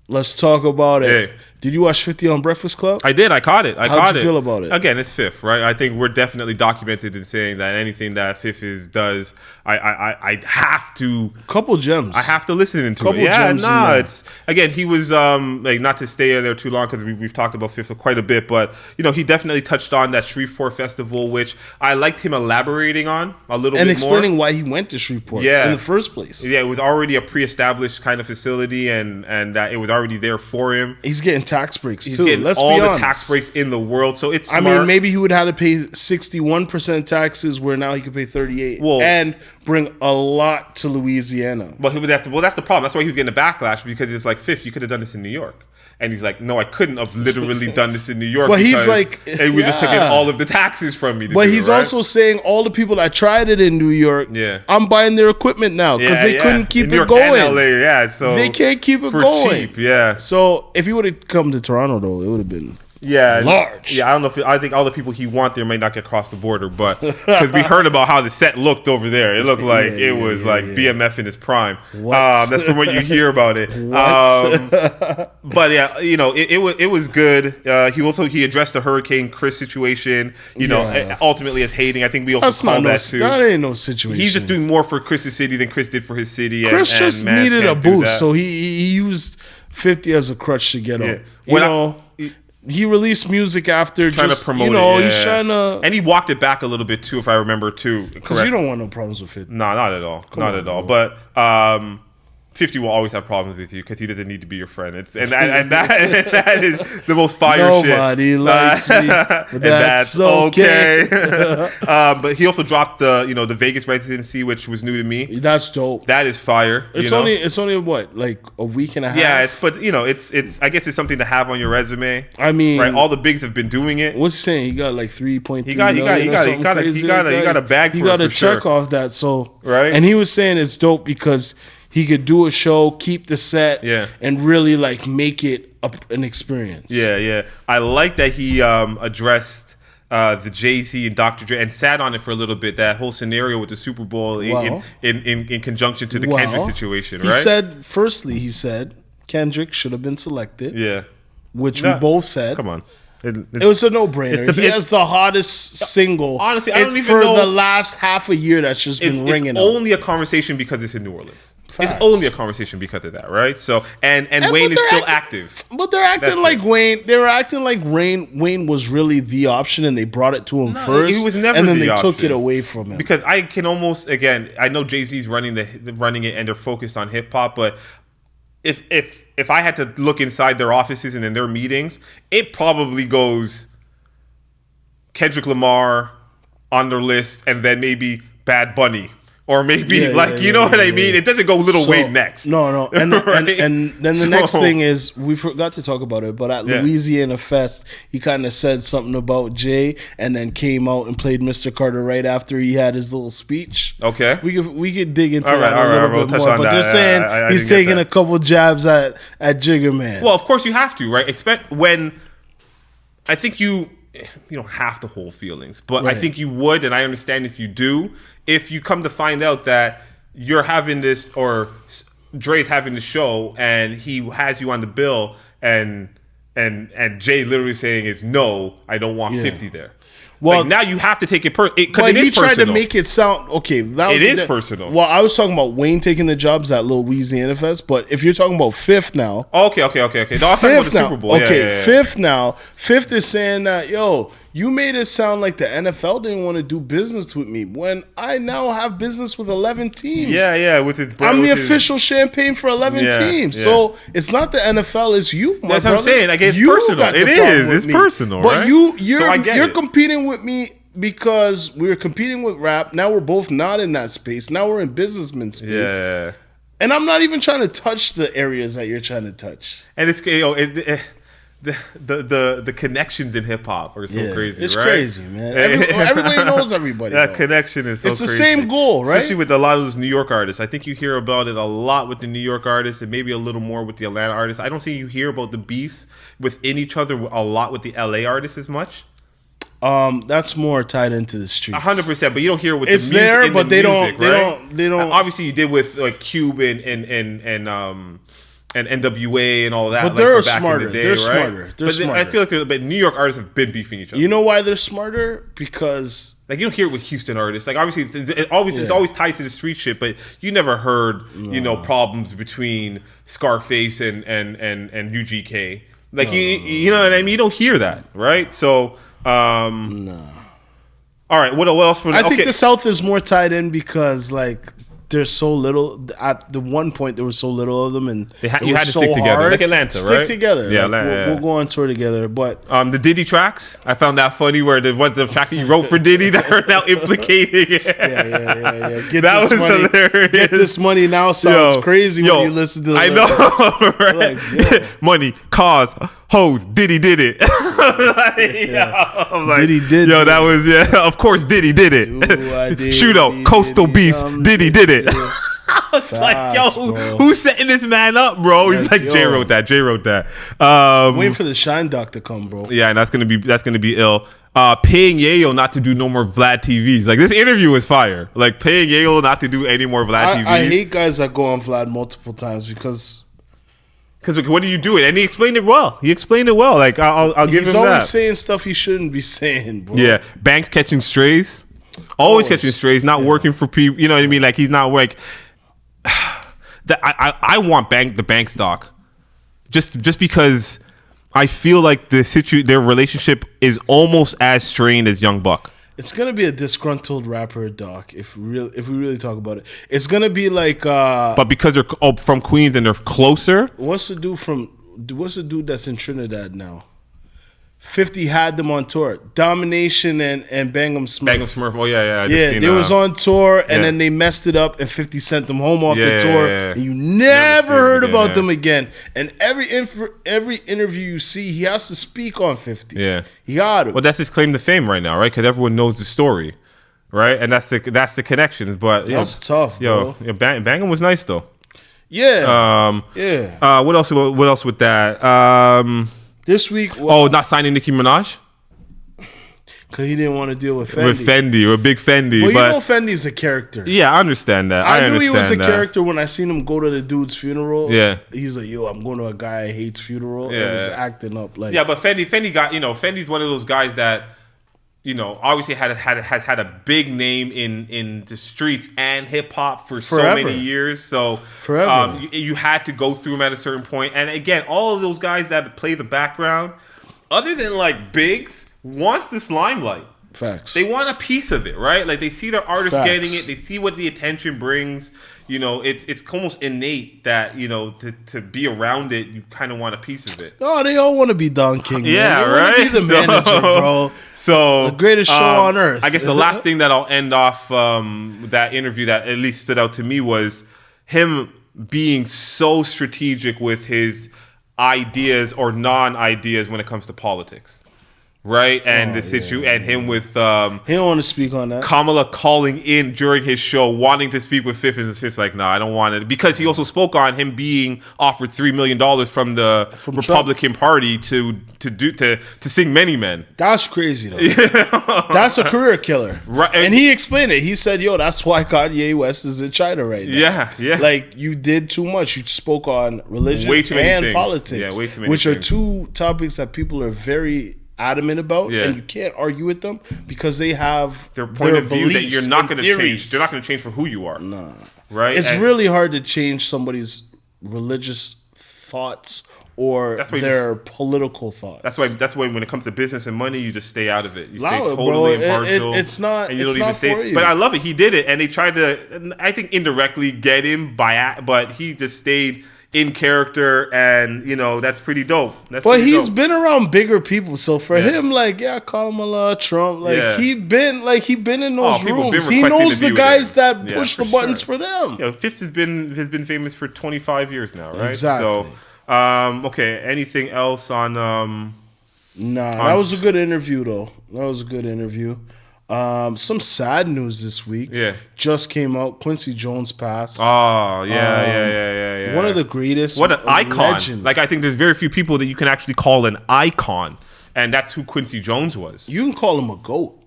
Let's talk about it. Hey. Did you watch 50 on Breakfast Club? I did. I caught it. How'd you feel about it? Again, it's Fifth, right? I think we're definitely documented in saying that anything that Fifth does, I have to. Couple gems. I have to listen into it. It's again. He was not to stay there too long because we've talked about Fifth quite a bit, but he definitely touched on that Shreveport festival, which I liked him elaborating on a little bit more and explaining why he went to Shreveport in the first place. Yeah, it was already a pre-established kind of facility, and that it was already there for him. He's getting tax breaks too. Let's be honest. The tax breaks in the world, so it's smart. I mean, maybe he would have to pay 61% taxes, where now he could pay 38%, and bring a lot to Louisiana. But he would have to. Well, that's the problem. That's why he was getting a backlash, because it's like, Fifth, you could have done this in New York. And he's like, no, I couldn't have literally done this in New York. But he's like, and we just took in all of the taxes from me. But he's also saying all the people that tried it in New York, I'm buying their equipment now because they couldn't keep it going. And LA, so they can't keep it going. Cheap, So if he would have come to Toronto, though, it would have been large. Yeah, I don't know I think all the people he want there may not get across the border, but because we heard about how the set looked over there, it looked like it was BMF in his prime. That's from what you hear about it. But yeah, it was good. He addressed the Hurricane Chris situation. Ultimately as hating. I think we also called that too. That ain't no situation. He's just doing more for Chris's city than Chris did for his city. Chris just needed a boost, so he used 50 as a crutch to get him. he released music after trying just, to promote he's trying to... And he walked it back a little bit, too, if I remember, too. Because you don't want no problems with it. No, not at all. Not at all. But 50 will always have problems with you because he doesn't need to be your friend. That is the most fire shit. Nobody likes me, but that's okay. But he also dropped the Vegas residency, which was new to me. That's dope. That is fire. It's only what, like a week and a half. Yeah, but it's I guess it's something to have on your resume. I mean, right? All the bigs have been doing it. What's he saying? He got like 3.3 He got a bag for it. He got a for check sure. off that. So right. And he was saying it's dope because he could do a show, keep the set, and really like make it an experience. Yeah. I like that he addressed the Jay-Z and Dr. Dre and sat on it for a little bit. That whole scenario with the Super Bowl in conjunction to the Kendrick situation, right? He said Kendrick should have been selected. Yeah, which we both said. Come on. It was a no-brainer. He has the hottest single. Honestly, I don't even know for the last half a year that's just been ringing. It's only a conversation because it's in New Orleans. Facts. It's only a conversation because of that, right? So and Wayne is still active. But they're acting like Wayne. They were acting like Wayne was really the option, and they brought it to him first. He was never and then they option. took it away from him. Because I can almost I know Jay-Z's running it and they're focused on hip hop, but if I had to look inside their offices and in their meetings, it probably goes Kendrick Lamar on their list, and then maybe Bad Bunny. Or maybe you know what I mean? It doesn't go Lil Wayne next. No. And, right? and then the next thing is, we forgot to talk about it, but at Louisiana Fest, he kind of said something about Jay and then came out and played Mr. Carter right after he had his little speech. Okay. We could dig into that a little bit more. But they're saying he's taking a couple jabs at Jigga Man. Well, of course you have to, right? Expect when I think you don't have to hold feelings, but I think you would, and I understand if you do. If you come to find out that you're having this, or Dre's having the show, and he has you on the bill, and Jay literally saying is no, I don't want 50 there. Well, like now you have to take it because it is personal. He tried to make it sound okay. It is personal. Well, I was talking about Wayne taking the jobs at Louisiana Fest, but if you're talking about Fifth now, okay. No, I was talking about the Super Bowl. Okay, Fifth now. Fifth is saying that you made it sound like the NFL didn't want to do business with me when I now have business with 11 teams. Yeah, with his I'm the official champagne for 11 teams. Yeah. So it's not the NFL, it's you, my That's brother. what I'm saying. Like, it's personal. It is. It's personal, but right? You're competing with me because we were competing with rap. Now we're both not in that space. Now we're in businessman space. Yeah. And I'm not even trying to touch the areas that you're trying to touch. And it's the connections in hip hop are so crazy, it's right? Crazy, man. Everybody knows everybody. That connection is so it's the crazy. Same goal, right? Especially with a lot of those New York artists. I think you hear about it a lot with the New York artists and maybe a little more with the Atlanta artists. I don't think you hear about the beefs within each other a lot with the LA artists as much. That's more tied into the streets. 100%, but you don't hear with it's the music. It's there, but they music, they don't. Obviously, you did with like Cube and NWA and all that. But they're smarter. They're smarter. I feel like but New York artists have been beefing each other. You know why they're smarter? Because like you don't hear it with Houston artists. Like obviously, it's always tied to the street shit. But you never heard problems between Scarface and UGK. Like you know what I mean. You don't hear that, right? So. No. All right. What else? I think the South is more tied in because like there's so little. At the one point, there was so little of them, and you had to stick together, like Atlanta, right? Stick together. Yeah, like, we'll go on tour together. But the Diddy tracks, I found that funny. Where the tracks he wrote for Diddy that are now implicating. Yeah. That was hilarious. Get this money now sounds crazy when you listen to it. I know, right? Like, money, cars, hoes. Diddy did it. I'm like, Diddy did. That was Of course, Diddy did it. Shootout, Coastal Beast. Diddy did it. I was like, who's setting this man up, bro? He's like, Jay wrote that. Waiting for the Shine Doc to come, bro. Yeah, and that's gonna be ill. Paying Yayo not to do no more Vlad TVs. Like this interview was fire. Like paying Yayo not to do any more Vlad TVs. I hate guys that go on Vlad multiple times because what do you do it? And he explained it well. Like I'll give him that. He's always saying stuff he shouldn't be saying, bro. Yeah, Banks catching strays. Always catching strays, not working for people. You know what I mean? Like he's not like. I want the Banks doc, just because I feel like their relationship is almost as strained as Young Buck. It's gonna be a disgruntled rapper, Doc. If we really talk about it, it's gonna be like. But because they're from Queens and they're closer. What's the dude that's in Trinidad now? 50 had them on tour. Domination and Bang'em Smurf. Bang'em Smurf. Oh yeah. They was on tour and then they messed it up and 50 sent them home off the tour. And you never heard about them again. And every interview you see, he has to speak on 50. Yeah, he got it. Well, that's his claim to fame right now, right? Because everyone knows the story, right? And that's the connection. But that's tough, bro. Bang'em was nice though. Yeah. What else? What else with that? This week, not signing Nicki Minaj because he didn't want to deal with Fendi. With Big Fendi. Well, you know Fendi's a character. Yeah, I understand that. I knew he was a character when I seen him go to the dude's funeral. Yeah, he's like, "Yo, I'm going to a guy I hate's funeral." Yeah, and he's acting up like. Yeah, but Fendi got Fendi's one of those guys that obviously has had a big name in the streets and hip hop for so many years. So forever, you had to go through him at a certain point. And again, all of those guys that play the background, other than like Biggs, wants this limelight. Facts. They want a piece of it, right? Like they see their artists getting it. They see what the attention brings. It's almost innate that to be around it, you kind of want a piece of it. Oh, they all want to be dunkin. Yeah, they right. Want to be the manager, bro. So the greatest show on earth. I guess the last thing that I'll end off that interview that at least stood out to me was him being so strategic with his ideas or non-ideas when it comes to politics. Right, and and him with he don't want to speak on that. Kamala calling in during his show, wanting to speak with Fifth, and Fifth's like, "No, I don't want it," because he also spoke on him being offered $3 million from the Republican Party to sing Many Men. That's crazy though. Yeah. That's a career killer, right? And he explained it. He said, "Yo, that's why Kanye West is in China right now." Yeah. Like you did too much. You spoke on religion and politics, way too many which things. are two topics that people are very adamant about, and you can't argue with them because they have their point of view that you're not going to change. They're not going to change for who you are. Nah, right? It's really hard to change somebody's religious thoughts or their political thoughts. That's why when it comes to business and money, you just stay out of it. You stay totally impartial. It's not. And you don't even say. But I love it. He did it, and they tried to, I think, indirectly get him but he just stayed in character, and that's pretty dope. He's been around bigger people, so for him, I call him a lot Trump. He been in those rooms. He knows the guys that push the buttons for them. Fifth has been famous for 25 years now, right? Exactly. So, okay. Anything else on? That was a good interview, though. That was a good interview. Some sad news this week. Just came out. Quincy Jones passed. Oh, yeah. One of the greatest. What an icon. Legend. I think there's very few people that you can actually call an icon. And that's who Quincy Jones was. You can call him a GOAT.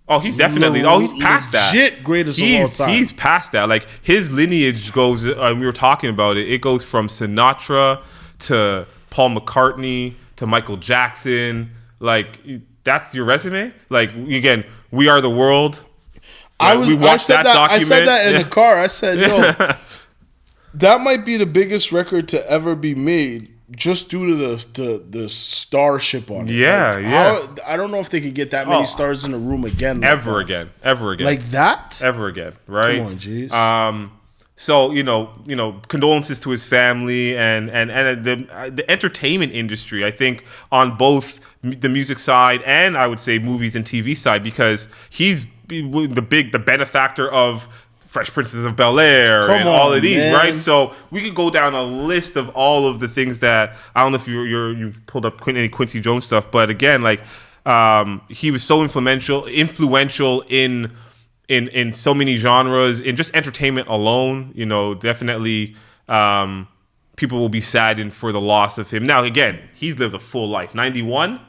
Oh, he's definitely. He's past that. Legit greatest of all time. He's past that. Like, his lineage goes, we were talking about it, it goes from Sinatra to Paul McCartney to Michael Jackson. Like, that's your resume? Like, again, We Are the World. We watched that document. I said that in the car. I said, yo, that might be the biggest record to ever be made just due to the starship on it. Yeah. I don't know if they could get that many stars in a room again. Ever again. Like that? Ever again, right? Come on, jeez. So, condolences to his family and the entertainment industry, I think, on both the music side and I would say movies and TV side, because he's the benefactor of Fresh Princes of Bel-Air and all of these, right? So we could go down a list of all of the things that, I don't know if you pulled up any Quincy Jones stuff, but again, he was so influential in so many genres, in just entertainment alone. Definitely people will be saddened for the loss of him. Now, again, he's lived a full life. 91?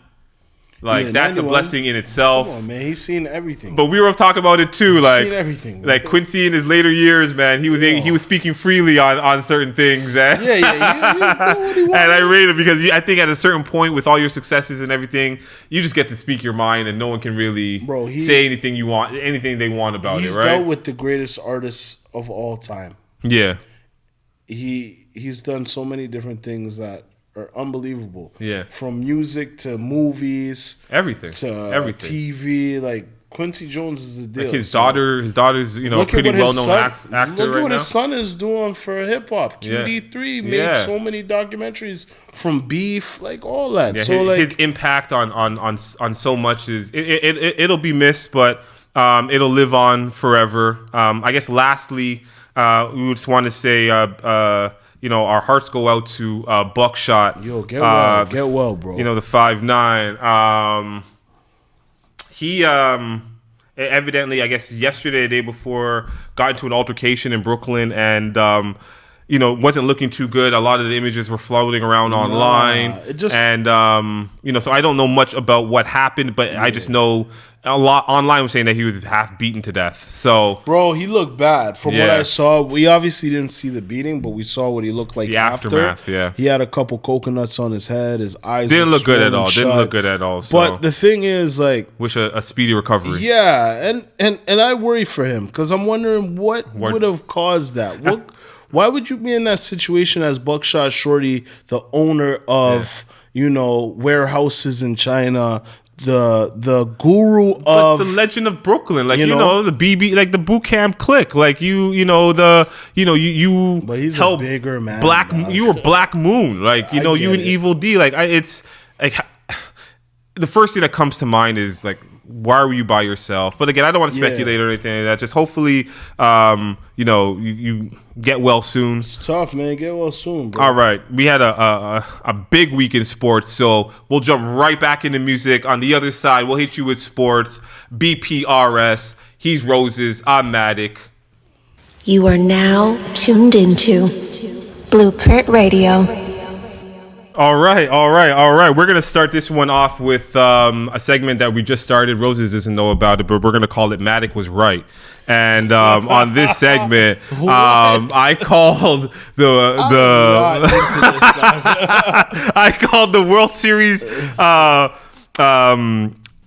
That's 91. A blessing in itself. Come on, man. He's seen everything. But we were talking about it too. He's seen everything. Like Quincy in his later years, man, he was speaking freely on certain things. Yeah. He was doing what he wanted. And I rate it because I think at a certain point with all your successes and everything, you just get to speak your mind and no one can really say anything they want about it, right? He's dealt with the greatest artists of all time. Yeah. He's done so many different things that are unbelievable. Yeah. From music to movies, everything to everything. TV. Like Quincy Jones is the deal. Like his daughter's a pretty well known actor right now. Look at what his son is doing for hip hop. QD3 made so many documentaries from Beef, like all that. Yeah, so his impact on so much is it'll be missed, but it'll live on forever. I guess lastly, we just want to say our hearts go out to Buckshot. Yo, get well, bro. The 5'9". He evidently, I guess yesterday, the day before, got into an altercation in Brooklyn and wasn't looking too good. A lot of the images were floating around online. So I don't know much about what happened, but I just know a lot online was saying that he was half beaten to death. So, bro, he looked bad. From what I saw, we obviously didn't see the beating, but we saw what he looked like after. Aftermath. Yeah, he had a couple coconuts on his head. His eyes didn't look good at all. So. But the thing is, like, wish a speedy recovery. Yeah, and I worry for him because I'm wondering what would have caused that. Why would you be in that situation as Buckshot Shorty, the owner of warehouses in China? The guru of the legend of Brooklyn, like the BB, like the boot camp clique, like you But he's a bigger man. You were Black Moon, like you and Evil D, like it's like the first thing that comes to mind is like, why were you by yourself? But again, I don't want to speculate or anything like that. Just hopefully, you get well soon. It's tough, man. Get well soon, bro. All right. We had a big week in sports, so we'll jump right back into music. On the other side, we'll hit you with sports. BPRS. He's Roses. I'm Matic. You are now tuned into Blueprint Radio. All right. We're going to start this one off with a segment that we just started. Roses doesn't know about it, but we're going to call it Matic Was Right. And on this segment, I called I called the World Series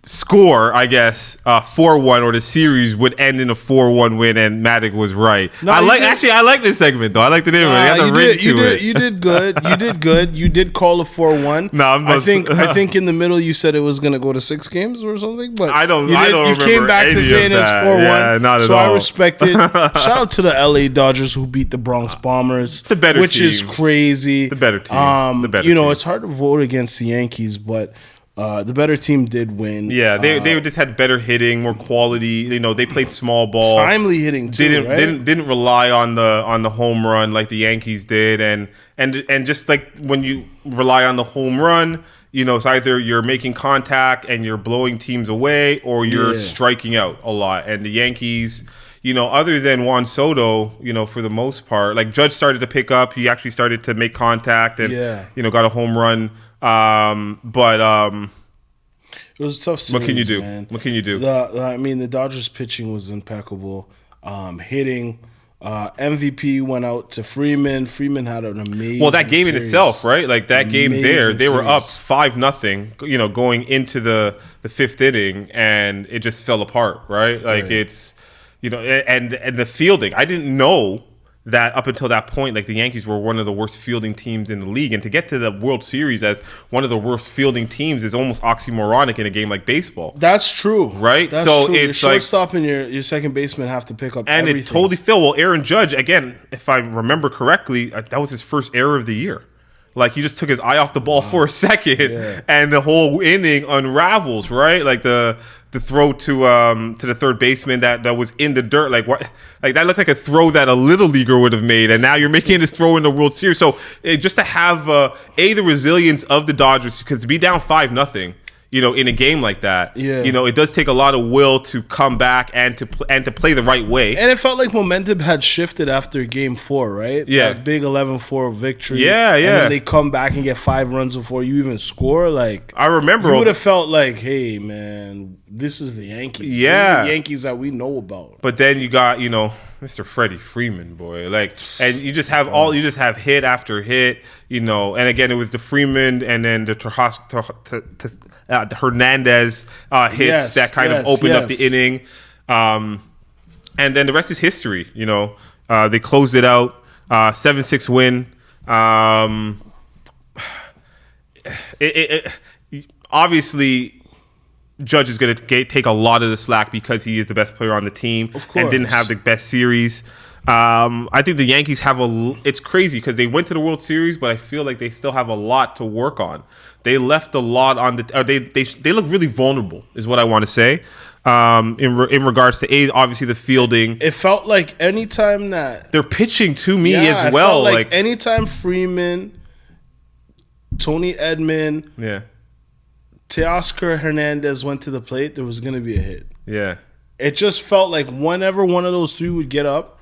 score, I guess, 4-1, or the series would end in a 4-1 win, and Matic was right. No, I like this segment though. I like the name of it. I got the ring to it. You did good. You did good. You did call a 4-1. No, I think in the middle you said it was gonna go to 6 games or something. But I don't remember. You came back to saying it's 4-1. Yeah, not at so all. I respect it. Shout out to the LA Dodgers who beat the Bronx Bombers, the better which team. is crazy. The better team. Team. It's hard to vote against the Yankees, but. The better team did win. Yeah, they just had better hitting, more quality. They played small ball, timely hitting too. Didn't rely on the home run like the Yankees did, and just like when you rely on the home run, it's either you're making contact and you're blowing teams away, or you're striking out a lot. And the Yankees, other than Juan Soto, for the most part, like Judge started to pick up. He actually started to make contact and got a home run. It was a tough series. What can you do? Man. What can you do? The Dodgers pitching was impeccable. Hitting, MVP went out to Freeman. Freeman had an amazing. Well, that game series. in itself, right? Like that amazing game there, they were up series. 5-0. Going into the fifth inning, and it just fell apart, right? Like it's, and the fielding. I didn't know that up until that point, like the Yankees were one of the worst fielding teams in the league, and to get to the World Series as one of the worst fielding teams is almost oxymoronic in a game like baseball. That's true, right? That's so true. it's your like shortstop and your second baseman have to pick up, and everything. It totally fell. Well, Aaron Judge again, if I remember correctly, that was his first error of the year. Like he just took his eye off the ball for a second, and the whole inning unravels. Right, like the throw to the third baseman that was in the dirt, like what, like that looked like a throw that a little leaguer would have made, and now you're making this throw in the World Series. So just to have the resilience of the Dodgers, because to be down 5-0. In a game like that, it does take a lot of will to come back and to play the right way. And it felt like momentum had shifted after Game 4, right? Yeah, that big 11-4 victory. Yeah. And then they come back and get 5 runs before you even score. Like I remember, you would have felt like, hey man, this is the Yankees. Yeah, this is the Yankees that we know about. But then you got Mr. Freddie Freeman, boy, like, and you just have hit after hit, and again it was the Freeman and then the the Hernandez hits that kind of opened up the inning, and then the rest is history. They closed it out, 7-6 win. obviously Judge is going to take a lot of the slack because he is the best player on the team and didn't have the best series. I think the Yankees have it's crazy because they went to the World Series, but I feel like they still have a lot to work on. They left a lot on they look really vulnerable, is what I want to say. In regards to obviously the fielding, it felt like anytime that they're pitching to me as well. Felt like anytime Freeman, Tony Edman, Teoscar Hernandez went to the plate, there was going to be a hit. Yeah, it just felt like whenever one of those three would get up,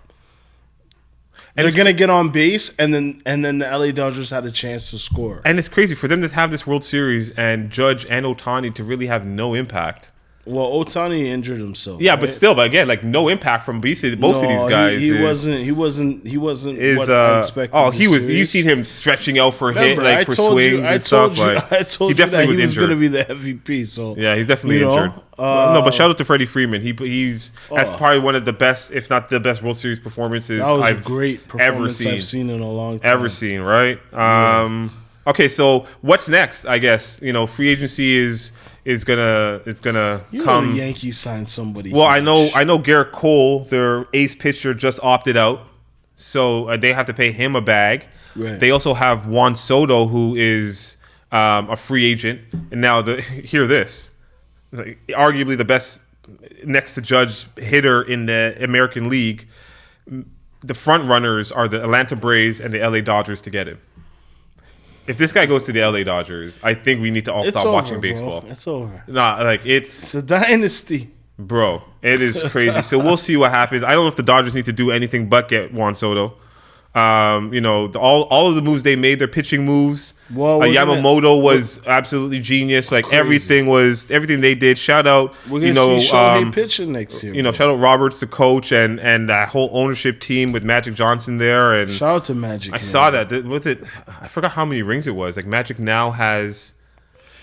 and they're gonna get on base, and then the LA Dodgers had a chance to score. And it's crazy for them to have this World Series and Judge and Ohtani to really have no impact. Well, Ohtani injured himself. Yeah, right? But still, again, like no impact from both of these guys. He wasn't what I expected. Oh, he was. You seen him stretching out for for swings and stuff. I told you that he was going to be the MVP. So yeah, he's definitely injured. But shout out to Freddie Freeman. That's probably one of the best, if not the best, World Series performances I've seen in a long time. Ever seen, right? Yeah. Okay, so what's next? I guess free agency is gonna come. The Yankees signed somebody. Well, I know Garrett Cole, their ace pitcher, just opted out, so they have to pay him a bag. Right. They also have Juan Soto, who is a free agent, and now hear this, arguably the best next to Judge hitter in the American League. The front runners are the Atlanta Braves and the LA Dodgers to get him. If this guy goes to the LA Dodgers, I think we need to all stop watching baseball. It's over. Nah, it's a dynasty. Bro, it is crazy. So we'll see what happens. I don't know if the Dodgers need to do anything but get Juan Soto. All of the moves they made, their pitching moves. Well, Yamamoto was absolutely genius. Like everything they did. Shout out, we're gonna see Shohei pitching next year. Shout out Roberts, the coach, and that whole ownership team with Magic Johnson there. And shout out to Magic. I saw that. I forgot how many rings it was. Like Magic now has.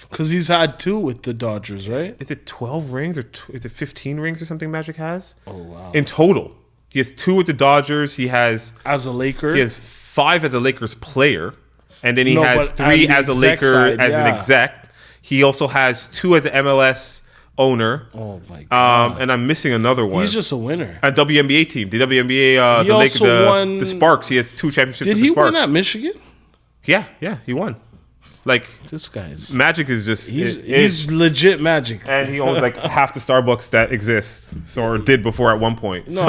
Because he's had 2 with the Dodgers, right? Is it 12 rings or is it 15 rings or something Magic has? Oh, wow. In total. He has 2 with the Dodgers. He has... As a Laker? He has 5 as a Lakers player. And then he has 3 as a Laker an exec. He also has 2 as an MLS owner. Oh, my God. And I'm missing another one. He's just a winner. A WNBA team. The WNBA... the Sparks. He has 2 championships with the Sparks. Did he win at Michigan? Yeah, he won. Like this guy's Magic is just he's legit Magic, and he owns like half the Starbucks that exists, or did before at one point. And he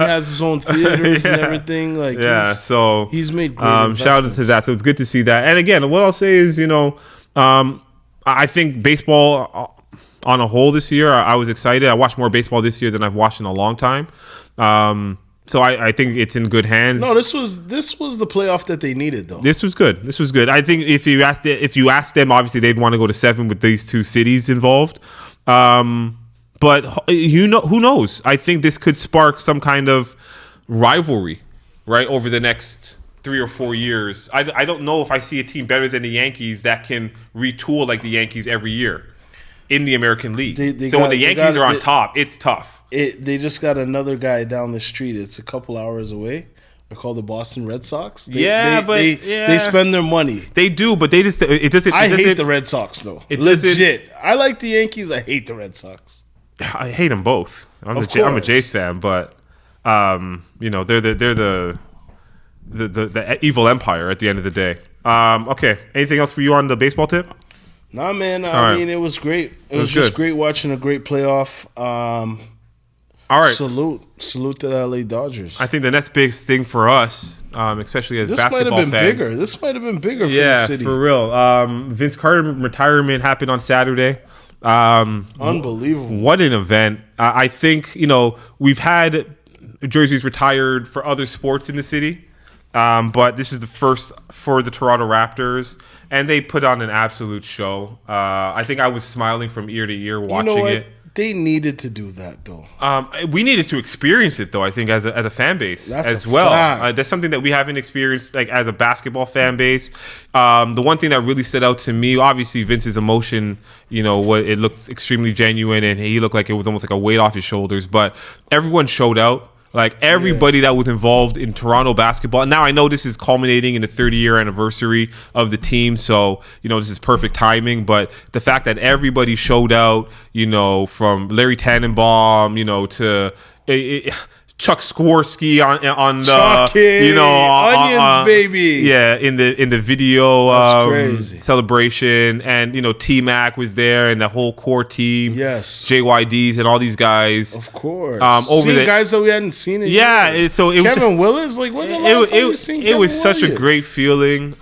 has his own theaters and everything. Like so he's made great shout out to that. So it's good to see that. And again, what I'll say is, I think baseball on a whole this year, I was excited. I watched more baseball this year than I've watched in a long time. So I think it's in good hands. No, this was the playoff that they needed, though. This was good. I think if you asked them, obviously they'd want to go to 7 with these 2 cities involved. But who knows? I think this could spark some kind of rivalry, right, over the next 3 or 4 years. I don't know if I see a team better than the Yankees that can retool like the Yankees every year in the American League. When the Yankees are on top, it's tough. They just got another guy down the street. It's a couple hours away. They're called the Boston Red Sox. They spend their money. They do, but they just it doesn't. I hate the Red Sox though. Legit. I like the Yankees. I hate the Red Sox. I hate them both. I'm a Jays fan, but they're the evil empire at the end of the day. Okay. Anything else for you on the baseball tip? Nah, man. I mean, it was great. It was just great watching a great playoff. All right. Salute to the LA Dodgers. I think the next big thing for us, especially as basketball fans. This might have been bigger for the city. Yeah, for real. Vince Carter retirement happened on Saturday. Unbelievable. What an event. I think, we've had jerseys retired for other sports in the city, but this is the first for the Toronto Raptors. And they put on an absolute show. I think I was smiling from ear to ear watching it. They needed to do that, though. We needed to experience it, though, I think, as a fan base as well. That's something that we haven't experienced like as a basketball fan base. The one thing that really stood out to me, obviously, Vince's emotion, it looked extremely genuine, and he looked like it was almost like a weight off his shoulders. But everyone showed out. Like everybody that was involved in Toronto basketball. Now I know this is culminating in the 30-year anniversary of the team, so this is perfect timing. But the fact that everybody showed out, from Larry Tannenbaum, to Chuck Swirsky on the Chucky, onions, baby. Yeah, in the video crazy. celebration, and T-Mac was there and the whole core team. Yes, JYDs and all these guys. Of course, over guys that we hadn't seen in years. So Kevin Willis, like when the last time we seen Kevin was such Willis? a great feeling.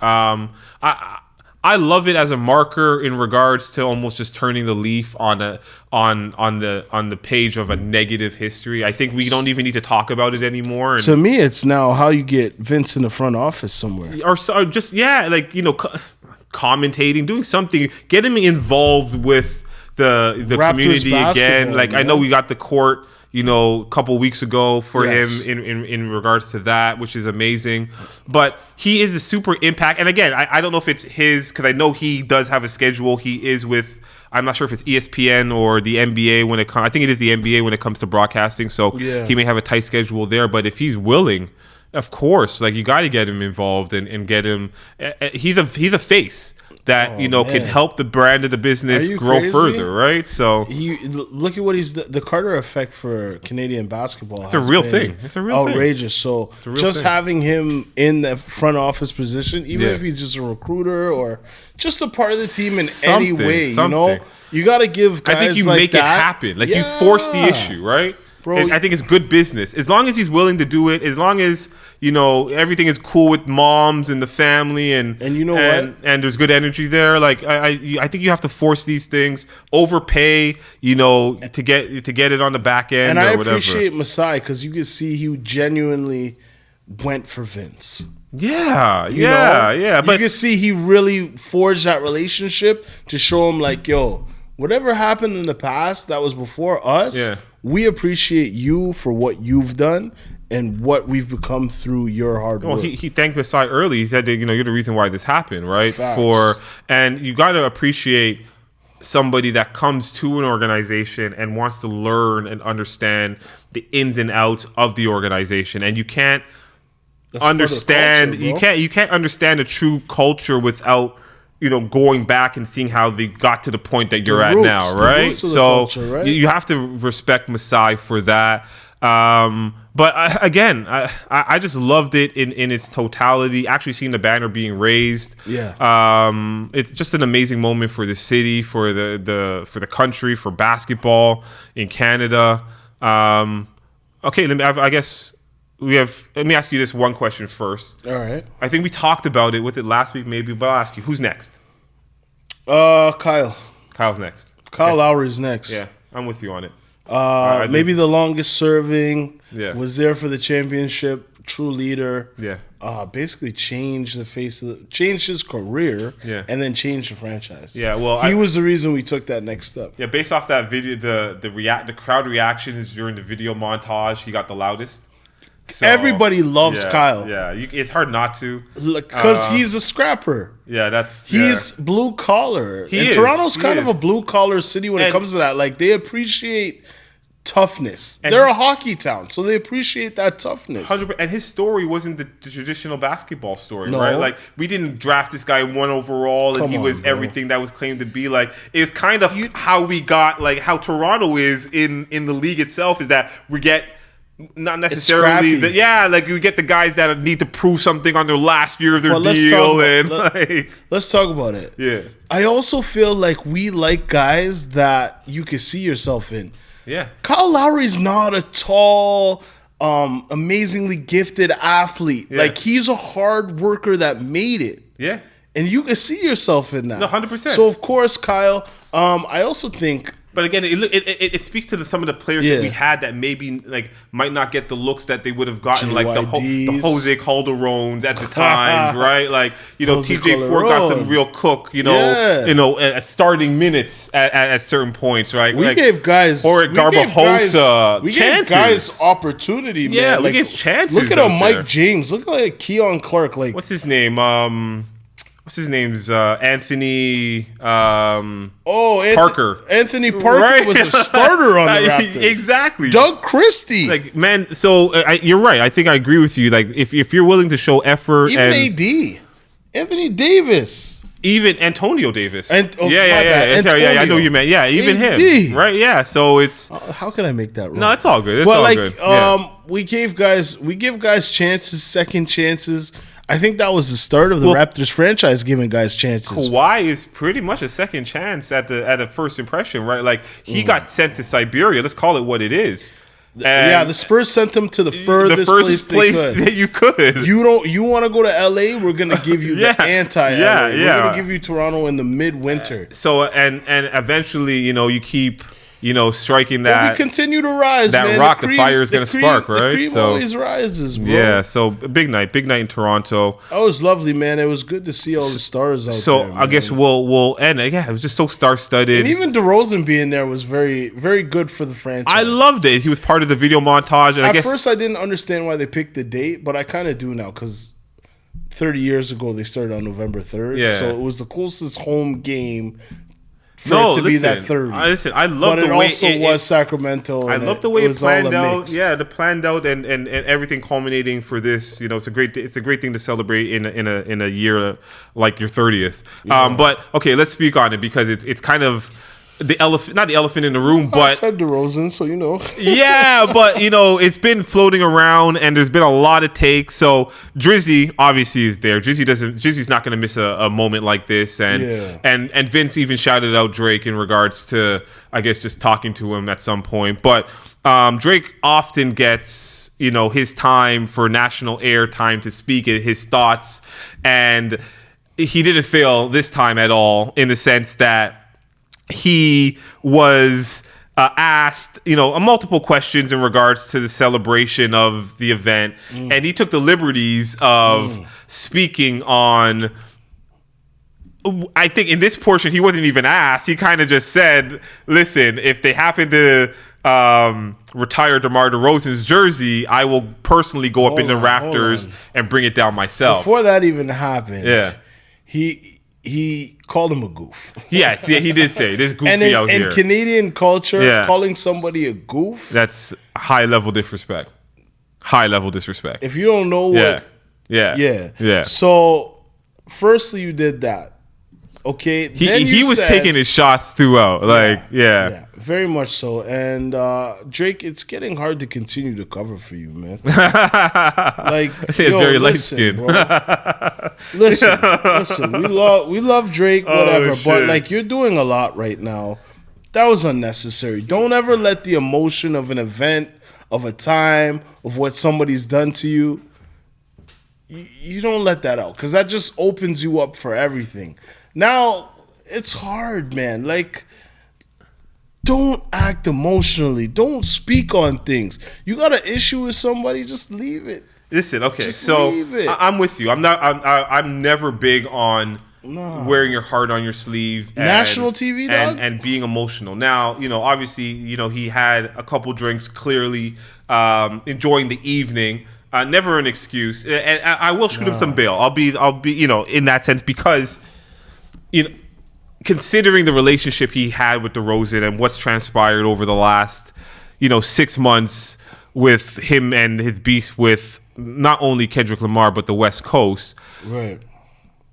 I love it as a marker in regards to almost just turning the leaf on the page of a negative history. I think we don't even need to talk about it anymore. And to me, it's now how you get Vince in the front office somewhere, or just commentating, doing something, get him involved with the community again. Like I know we got the court, a couple weeks ago for him in regards to that, which is amazing. But he is a super impact. And again, I don't know if it's his, because I know he does have a schedule. He is with, I'm not sure if it's ESPN or the NBA when it comes. I think it is the NBA when it comes to broadcasting. So he may have a tight schedule there. But if he's willing, of course, like you got to get him involved and get him. He's a face that can help the brand of the business grow further, right? So look at what he's the Carter effect for Canadian basketball. It's a real thing. It's a real outrageous. thing. So just having him in the front office position, even if he's just a recruiter or just a part of the team in any way, you got to give guys. I think you like make that, it happen. Like you force the issue, right? Bro, I think it's good business as long as he's willing to do it. As long as everything is cool with moms and the family, and and there's good energy there. Like I think you have to force these things, overpay, to get it on the back end. And or I whatever. appreciate Masai because you can see he genuinely went for Vince. Yeah. But you can see he really forged that relationship to show him like, yo, whatever happened in the past that was before us, we appreciate you for what you've done and what we've become through your hard work. Well, he thanked Masai early. He said that, you're the reason why this happened, right? Facts. And you got to appreciate somebody that comes to an organization and wants to learn and understand the ins and outs of the organization. And you can't understand culture, you can't understand a true culture without going back and seeing how they got to the point that you're at now, right? So culture, right? You have to respect Masai for that. But I just loved it in its totality. Actually seeing the banner being raised, it's just an amazing moment for the city, for the country, for basketball in Canada. Okay, I guess let me ask you this one question first. All right. I think we talked about it with it last week, maybe, but I'll ask you, who's next? Kyle. Kyle's next. Kyle Lowry's next. Yeah, I'm with you on it. Maybe the longest serving. Yeah. Was there for the championship. True leader. Yeah. Basically changed his career. Yeah. And then changed the franchise. Yeah. Well, he was the reason we took that next step. Yeah. Based off that video, the crowd reactions during the video montage, he got the loudest. So, everybody loves Kyle. Yeah, it's hard not to. Because he's a scrapper. Yeah, he's blue collar. Toronto's kind of a blue collar city when it comes to that. Like they appreciate toughness. They're a hockey town, so they appreciate that toughness. 100%. And his story wasn't the traditional basketball story, right? Like we didn't draft this guy 1 overall, and he was everything that was claimed to be. Like it's kind of how we got, like how Toronto is in the league itself. Is that we get. Not necessarily, like you get the guys that need to prove something on their last year of their deal, let's talk about it. Yeah, I also feel like we like guys that you can see yourself in. Yeah, Kyle Lowry's not a tall, amazingly gifted athlete. Yeah. Like he's a hard worker that made it. Yeah, and you can see yourself in that. 100%. So of course, Kyle. I also think. But again, it speaks to some of the players that we had that maybe like might not get the looks that they would have gotten, like the Jose Calderones at the times, right? Like TJ Ford got some real cook, at starting minutes at certain points, right? We gave guys Garbajosa we chances. Gave guys opportunity, man. Yeah, we gave chances. Look at Mike James. Look at Keon Clark. Like what's his name? what's his name's Anthony Parker. Anthony Parker right? was a starter on the Raptors. Exactly. Doug Christie. Like, man, so you're right. I think I agree with you. Like, if you're willing to show effort, even and AD, Anthony Davis, even Antonio Davis, yeah. I know you meant, even AD. him, right? Yeah. So it's how can I make that wrong? no, it's all good. It's but all like, good. Yeah. we give guys chances, second chances. I think that was the start of the Raptors franchise, giving guys chances. Kawhi is pretty much a second chance at a first impression, right? Like, he got sent to Siberia. Let's call it what it is. The Spurs sent him to the furthest place that you could. You want to go to LA? We're gonna give you the anti-LA. We're gonna give you Toronto in the midwinter. So and eventually, you keep striking that. We continue to rise. That man. rock, the fire is gonna spark, right? The cream always rises, bro. Yeah. So big night in Toronto. That was lovely, man. It was good to see all the stars out there. So I guess we'll end. Yeah, it was just so star-studded. And even DeRozan being there was very, very good for the franchise. I loved it. He was part of the video montage. And At first, I didn't understand why they picked the date, but I kind of do now because 30 years ago they started on November 3rd. Yeah. So it was the closest home game for it to be that 30. I love the way it was Sacramento. I love the way it planned out. Yeah, the planned out and everything culminating for this. It's a great thing to celebrate in a year like your 30th. Yeah. But okay, let's speak on it because it's kind of not the elephant in the room, but I said DeRozan, so yeah, but it's been floating around and there's been a lot of takes. So Drizzy obviously is there. Drizzy's not going to miss a moment like this, and Vince even shouted out Drake in regards to, I guess, just talking to him at some point. But Drake often gets his time for national air time to speak his thoughts, and he didn't fail this time at all in the sense that he was asked, multiple questions in regards to the celebration of the event, and he took the liberties of speaking on. I think in this portion he wasn't even asked. He kind of just said, "Listen, if they happen to retire DeMar DeRozan's jersey, I will personally go up in the rafters and bring it down myself." Before that even happened, he called him a goof. Yes, he did say this goofy out here. In Canadian culture, calling somebody a goof, that's high level disrespect. High level disrespect. If you don't know what, yeah. So, firstly, you did that. Okay, he was taking his shots throughout. Very much so. And Drake, it's getting hard to continue to cover for you, man. I say it's very light skinned. Listen. We love Drake, whatever. But you're doing a lot right now. That was unnecessary. Don't ever let the emotion of an event, of a time, of what somebody's done to you. You don't let that out because that just opens you up for everything. Now, it's hard, man. Don't act emotionally. Don't speak on things. You got an issue with somebody, just leave it. Listen, okay, so I'm with you. I'm never big on wearing your heart on your sleeve. National TV, dog? And being emotional. Now, obviously, he had a couple drinks, clearly enjoying the evening. Never an excuse. And I will shoot him some bail. I'll be, in that sense because, considering the relationship he had with DeRozan and what's transpired over the last, 6 months with him and his beef with not only Kendrick Lamar but the West Coast. Right.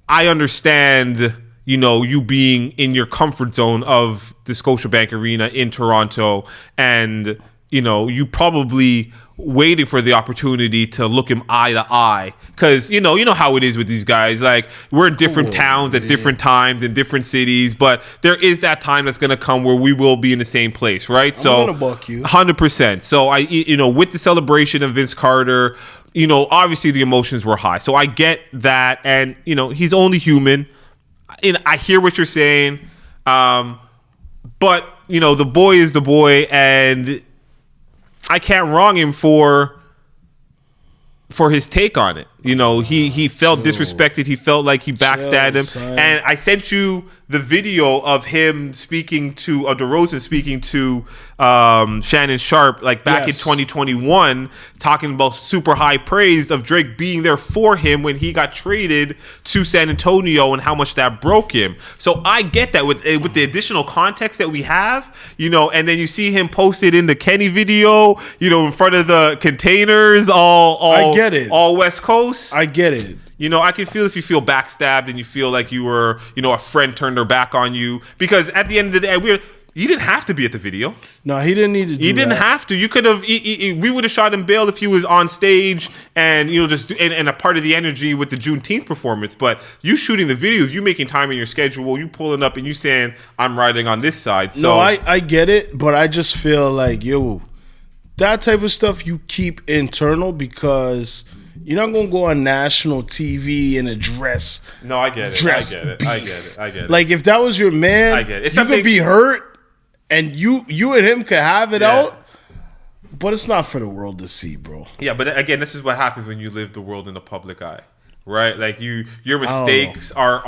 I understand, you being in your comfort zone of the Scotiabank Arena in Toronto, and you probably waiting for the opportunity to look him eye to eye, because you know how it is with these guys. Like, we're in different towns at different times in different cities, but there is that time that's gonna come where we will be in the same place, right? I'm gonna buck you 100%. So I, with the celebration of Vince Carter, obviously the emotions were high. So I get that, and he's only human. And I hear what you're saying, but the boy is the boy, and I can't wrong him for his take on it. he felt disrespected. He felt like he backstabbed him. Son. And I sent you the video of him speaking to DeRozan speaking to Shannon Sharp like back in 2021, talking about super high praise of Drake being there for him when he got traded to San Antonio and how much that broke him. So I get that with the additional context that we have, and then you see him posted in the Kenny video, in front of the containers, I get it, all West Coast. I get it. I can feel if you feel backstabbed and you feel like you were, a friend turned their back on you. Because at the end of the day, you didn't have to be at the video. No, he didn't need to do that. You didn't have to. You could have, we would have shot him bail if he was on stage and, just, and a part of the energy with the Juneteenth performance. But you shooting the videos, you making time in your schedule, you pulling up and you saying, I'm riding on this side. So no, I get it, but I just feel like, that type of stuff you keep internal because you're not gonna go on national TV and address. No, I get it. I get it. Like if that was your man, I get it. You could be hurt, and you and him could have it out. But it's not for the world to see, bro. Yeah, but again, this is what happens when you live the world in the public eye, right? Like your mistakes are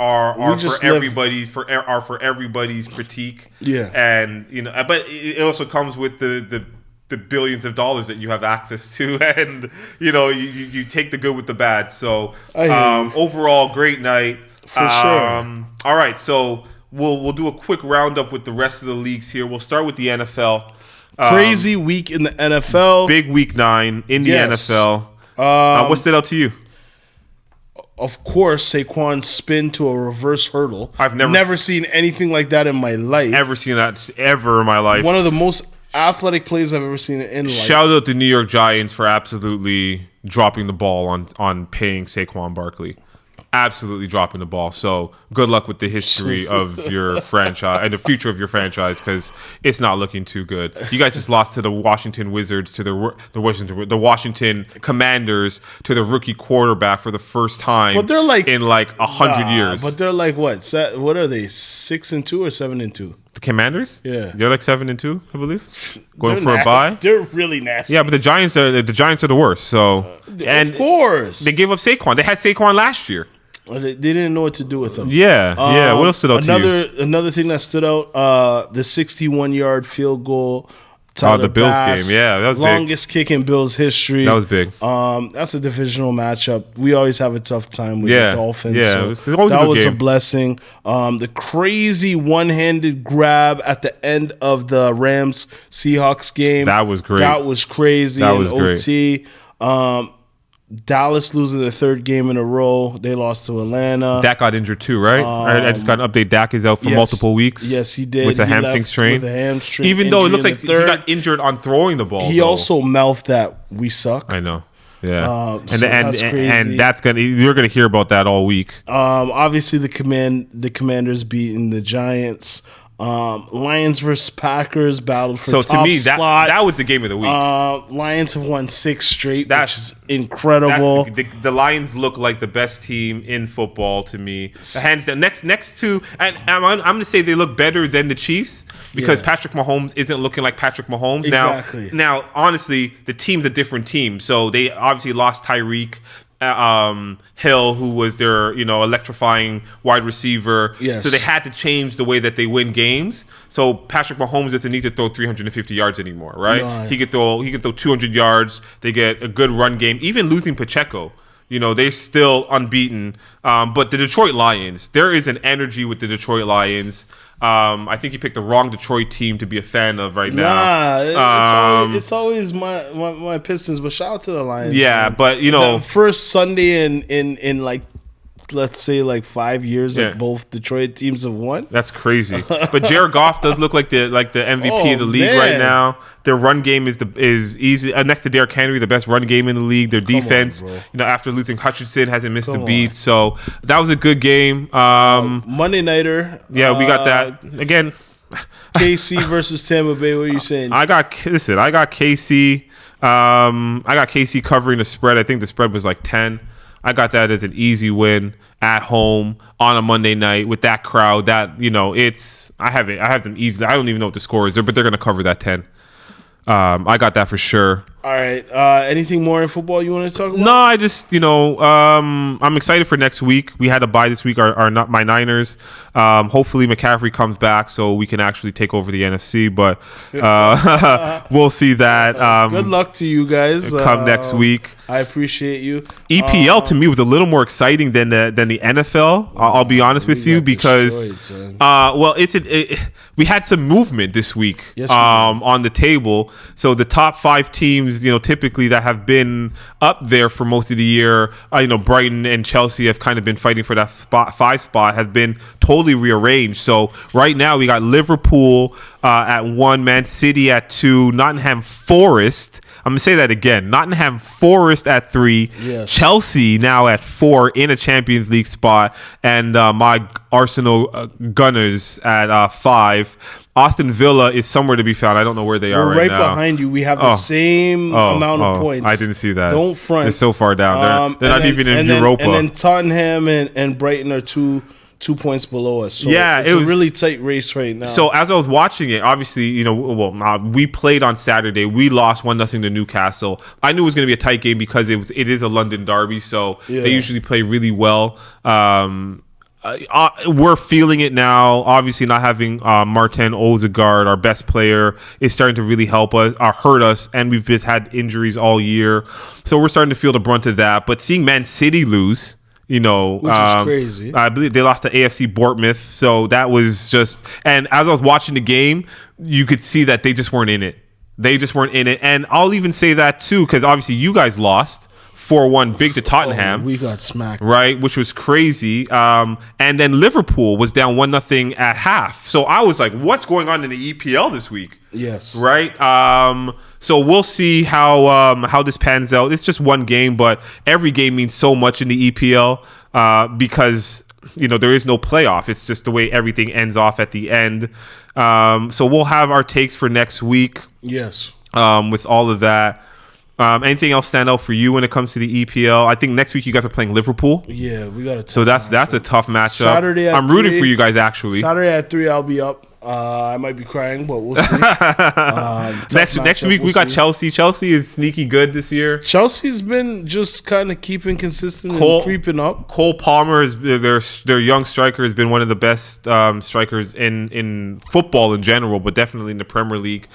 for everybody's critique. Yeah, and but it also comes with the billions of dollars that you have access to, and you take the good with the bad. So overall, great night for sure. All right, so we'll do a quick roundup with the rest of the leagues here. We'll start with the NFL. Crazy week in the NFL. Big week 9 in the NFL. What stood out to you? Of course, Saquon's spin to a reverse hurdle. I've never seen anything like that in my life. Ever seen that ever in my life. One of the most athletic plays I've ever seen in life. Shout out to New York Giants for absolutely dropping the ball on paying Saquon Barkley. Absolutely dropping the ball. So good luck with the history of your franchise and the future of your franchise, because it's not looking too good. You guys just lost to the Washington Wizards, to the Washington Commanders, to the rookie quarterback for the first time. But they're like in like 100 years. But they're like what? What are they? 6-2 or 7-2? The Commanders? Yeah, they're like 7-2, I believe. Going for a bye. They're really nasty. Yeah, but the Giants are the worst. So of course they gave up Saquon. They had Saquon last year. They didn't know what to do with him. Yeah. What else stood out to you? Another thing that stood out: the 61-yard field goal. The Bills game. Yeah, that was longest kick in Bills history. That was big. That's a divisional matchup. We always have a tough time with the Dolphins. Yeah, so that was a blessing. The crazy one-handed grab at the end of the Rams Seahawks game. That was great. That was crazy. That was OT. Dallas losing their third game in a row. They lost to Atlanta. Dak got injured too, right? I just got an update. Dak is out for multiple weeks. Yes, he did. With a hamstring strain. With a hamstring. Even though it looks like he got injured on throwing the ball. He also mouthed that we suck. I know. Yeah, that's crazy. And that's you're gonna hear about that all week. Obviously the Commanders beating the Giants. Lions versus Packers battled for top slot. So to me, that was the game of the week. Lions have won 6 straight, which is incredible. The Lions look like the best team in football to me. Hands down. Next to, and I'm going to say they look better than the Chiefs because Patrick Mahomes isn't looking like Patrick Mahomes. Exactly. Now, honestly, the team's a different team. So they obviously lost Tyreek Hill, who was their electrifying wide receiver. Yes. So they had to change the way that they win games. So Patrick Mahomes doesn't need to throw 350 yards anymore, right? No. He could throw 200 yards. They get a good run game. Even losing Pacheco, they're still unbeaten. But the Detroit Lions, there is an energy with the Detroit Lions. I think you picked the wrong Detroit team to be a fan of right now. It's always my Pistons, but shout out to the Lions. Yeah, man. but the first Sunday in like, let's say like 5 years that both Detroit teams have won. That's crazy. But Jared Goff does look like the MVP of the league right now. Their run game is easy next to Derrick Henry, the best run game in the league. Their defense, after losing Hutchinson, hasn't missed a beat. So that was a good game. Monday nighter. Yeah, we got that again. KC versus Tampa Bay. What are you saying? I got KC. I got KC covering the spread. I think the spread was like 10. I got that as an easy win at home on a Monday night with that crowd. That I have them easily. I don't even know what the score is there, but they're gonna cover that 10. I got that for sure. All right. Anything more in football you want to talk about? No, I just, I'm excited for next week. We had a bye this week, my Niners. Hopefully McCaffrey comes back so we can actually take over the NFC, but we'll see that. Good luck to you guys. Come next week. I appreciate you. EPL to me was a little more exciting than the NFL. I'll be honest with you because, we had some movement this week on the table. So the top 5 teams, typically that have been up there for most of the year, Brighton and Chelsea have kind of been fighting for that 5 spot, have been totally rearranged. So right now we got Liverpool at 1, Man City at 2, Nottingham Forest. I'm going to say that again. Nottingham Forest at 3, yes. Chelsea now at 4 in a Champions League spot, and my Arsenal Gunners at 5. Aston Villa is somewhere to be found. I don't know where they are right now. Right behind you. We have the same amount of points. I didn't see that. Don't front. They're so far down. They're not even in Europa. And then Tottenham and Brighton are 2 points below us. So yeah, it's a really tight race right now. So as I was watching it, obviously, we played on Saturday. We lost 1-0 to Newcastle. I knew it was going to be a tight game because it is a London derby, so they usually play really well. We're feeling it now. Obviously, not having Martin Odegaard, our best player, is starting to really hurt us, and we've just had injuries all year. So we're starting to feel the brunt of that. But seeing Man City lose, which is crazy. I believe they lost to AFC Bournemouth, so that was just. And as I was watching the game, you could see that they just weren't in it. And I'll even say that too, because obviously you guys lost 4-1 big to Tottenham. We got smacked. Right, which was crazy. And then Liverpool was down 1-0 at half. So I was like, what's going on in the EPL this week? Yes. Right? So we'll see how this pans out. It's just one game, but every game means so much in the EPL because, there is no playoff. It's just the way everything ends off at the end. So we'll have our takes for next week. Yes. With all of that. Anything else stand out for you when it comes to the EPL? I think next week you guys are playing Liverpool. Yeah, we got to. So that's a tough matchup. Saturday, I'm rooting for you guys actually. Saturday at 3, I'll be up. I might be crying, but we'll see. Next week we got Chelsea. Chelsea is sneaky good this year. Chelsea's been just kind of keeping consistent and creeping up. Cole Palmer is their young striker, has been one of the best strikers in football in general, but definitely in the Premier League.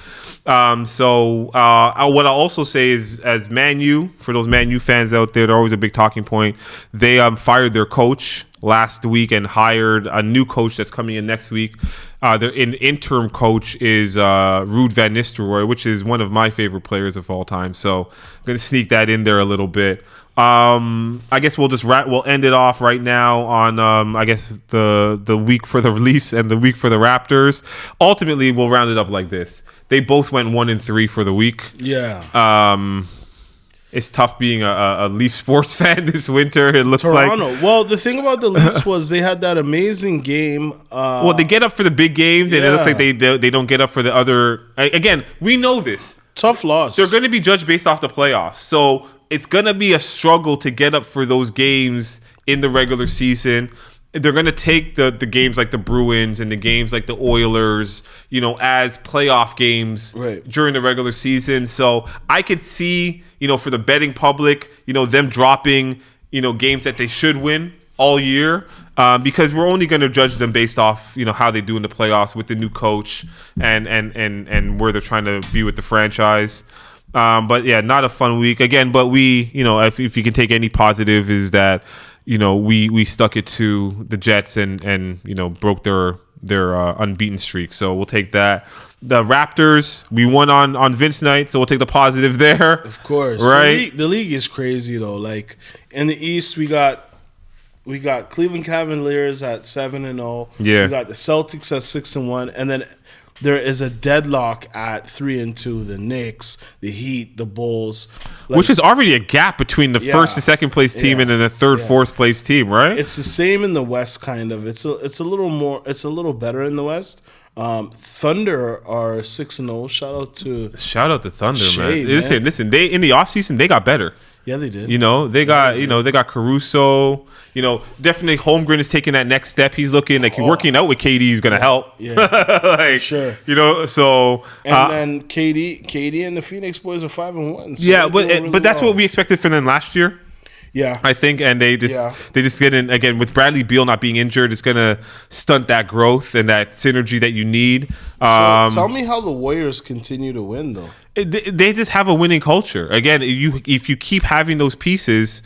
So what I'll also say is, as Man U, for those Man U fans out there, they're always a big talking point. They fired their coach last week and hired a new coach that's coming in next week. Their interim coach is Ruud van Nistelrooy, which is one of my favorite players of all time. So I'm going to sneak that in there a little bit. I guess we'll end it off right now on I guess the week for the release and the week for the Raptors. Ultimately, we'll round it up like this. They both went 1-3 for the week. Yeah. It's tough being a Leaf sports fan this winter. It looks Toronto. like. Well, the thing about the Leafs was they had that amazing game. They get up for the big games, and it looks like they don't get up for the other. Again, we know this. Tough loss. They're going to be judged based off the playoffs, so it's going to be a struggle to get up for those games in the regular season. They're going to take the games like the Bruins and the games like the Oilers, as playoff games during the regular season. So I could see, for the betting public, them dropping, games that they should win all year because we're only going to judge them based off, how they do in the playoffs with the new coach and where they're trying to be with the franchise. But yeah, not a fun week again. But we, if you can take any positive, is that. We stuck it to the Jets and broke their unbeaten streak. So we'll take that. The Raptors, we won on Vince night, so we'll take the positive there. Of course. Right? The league is crazy though. Like in the East, we got Cleveland Cavaliers at 7-0. Yeah. We got the Celtics at 6-1, and then there is a deadlock at 3-2. The Knicks, the Heat, the Bulls, which is already a gap between the first and second place team and then the third, fourth place team, right? It's the same in the West, kind of. It's a little better in the West. Thunder are 6-0. Shout out to Thunder, Shea, man. Listen. They in the offseason they got better. Yeah, they did. You know, they got Caruso. You know, definitely Holmgren is taking that next step. He's looking like working out with KD is going to help. Yeah, like, sure. You know, so and then KD and the Phoenix boys are 5-1. So yeah, but that's what we expected from them last year. Yeah, I think, and they just didn't. Again, with Bradley Beal not being injured, it's gonna stunt that growth and that synergy that you need. So tell me how the Warriors continue to win, though. They just have a winning culture. Again, if you keep having those pieces,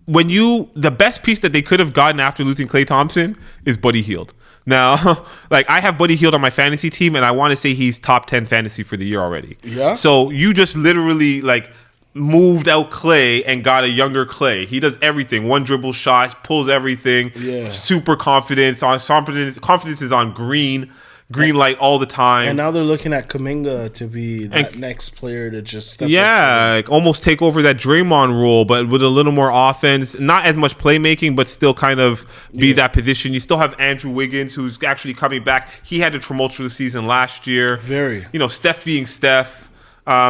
the best piece that they could have gotten after losing Klay Thompson is Buddy Hield. Now, like I have Buddy Hield on my fantasy team, and I want to say he's top 10 fantasy for the year already. Yeah. So you just literally like moved out Klay and got a younger Klay. He does everything. One dribble shot, pulls everything. Yeah. Super confidence. Confidence is on green light all the time. And now they're looking at Kuminga to be that next player to just step up. Like almost take over that Draymond role, but with a little more offense. Not as much playmaking, but still kind of be that position. You still have Andrew Wiggins, who's actually coming back. He had a tumultuous season last year. Very. You know, Steph being Steph.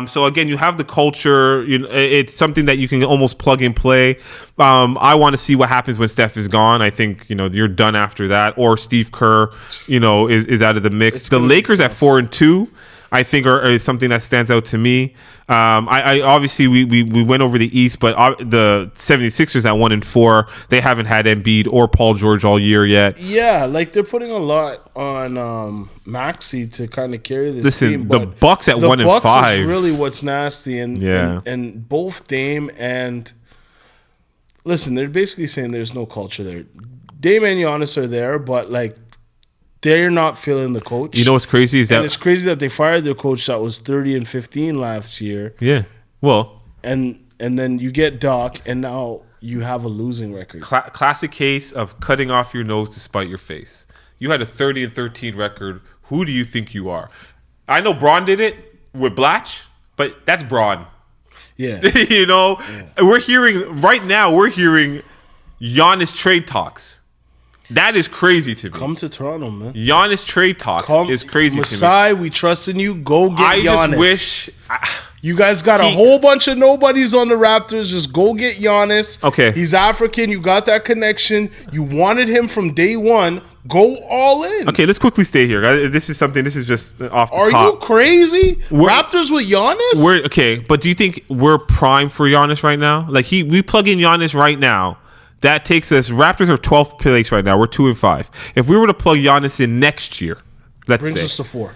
So again, you have the culture. It's something that you can almost plug and play. I want to see what happens when Steph is gone. I think you're done after that. Or Steve Kerr, is out of the mix. The Lakers at 4-2, I think is something that stands out to me. I obviously we went over the East, but the 76ers at 1-4, they haven't had Embiid or Paul George all year yet. Yeah, like they're putting a lot on Maxey to kind of carry this team. The Bucks at 1-5. The Bucks is really what's nasty, and both Dame and listen, they're basically saying there's no culture there. Dame and Giannis are there, but like they're not feeling the coach. You know what's crazy is that it's crazy that they fired their coach that was 30-15 last year. Yeah, well, and then you get Doc, and now you have a losing record. Classic case of cutting off your nose to spite your face. You had a 30-13 record. Who do you think you are? I know Braun did it with Blatch, but that's Braun. Yeah, we're hearing Giannis trade talks. That is crazy to me. Come to Toronto, man. Giannis trade talks is crazy Masai, to me. we trust in you. Go get Giannis. I just wish... You guys got a whole bunch of nobodies on the Raptors. Just go get Giannis. Okay. He's African. You got that connection. You wanted him from day one. Go all in. Okay, let's quickly stay here. This is just off the top. Are you crazy? Raptors with Giannis? But do you think we're prime for Giannis right now? Like we plug in Giannis right now. That takes us. Raptors are 12th place right now. We're 2-5. If we were to plug Giannis in next year, brings us to 4.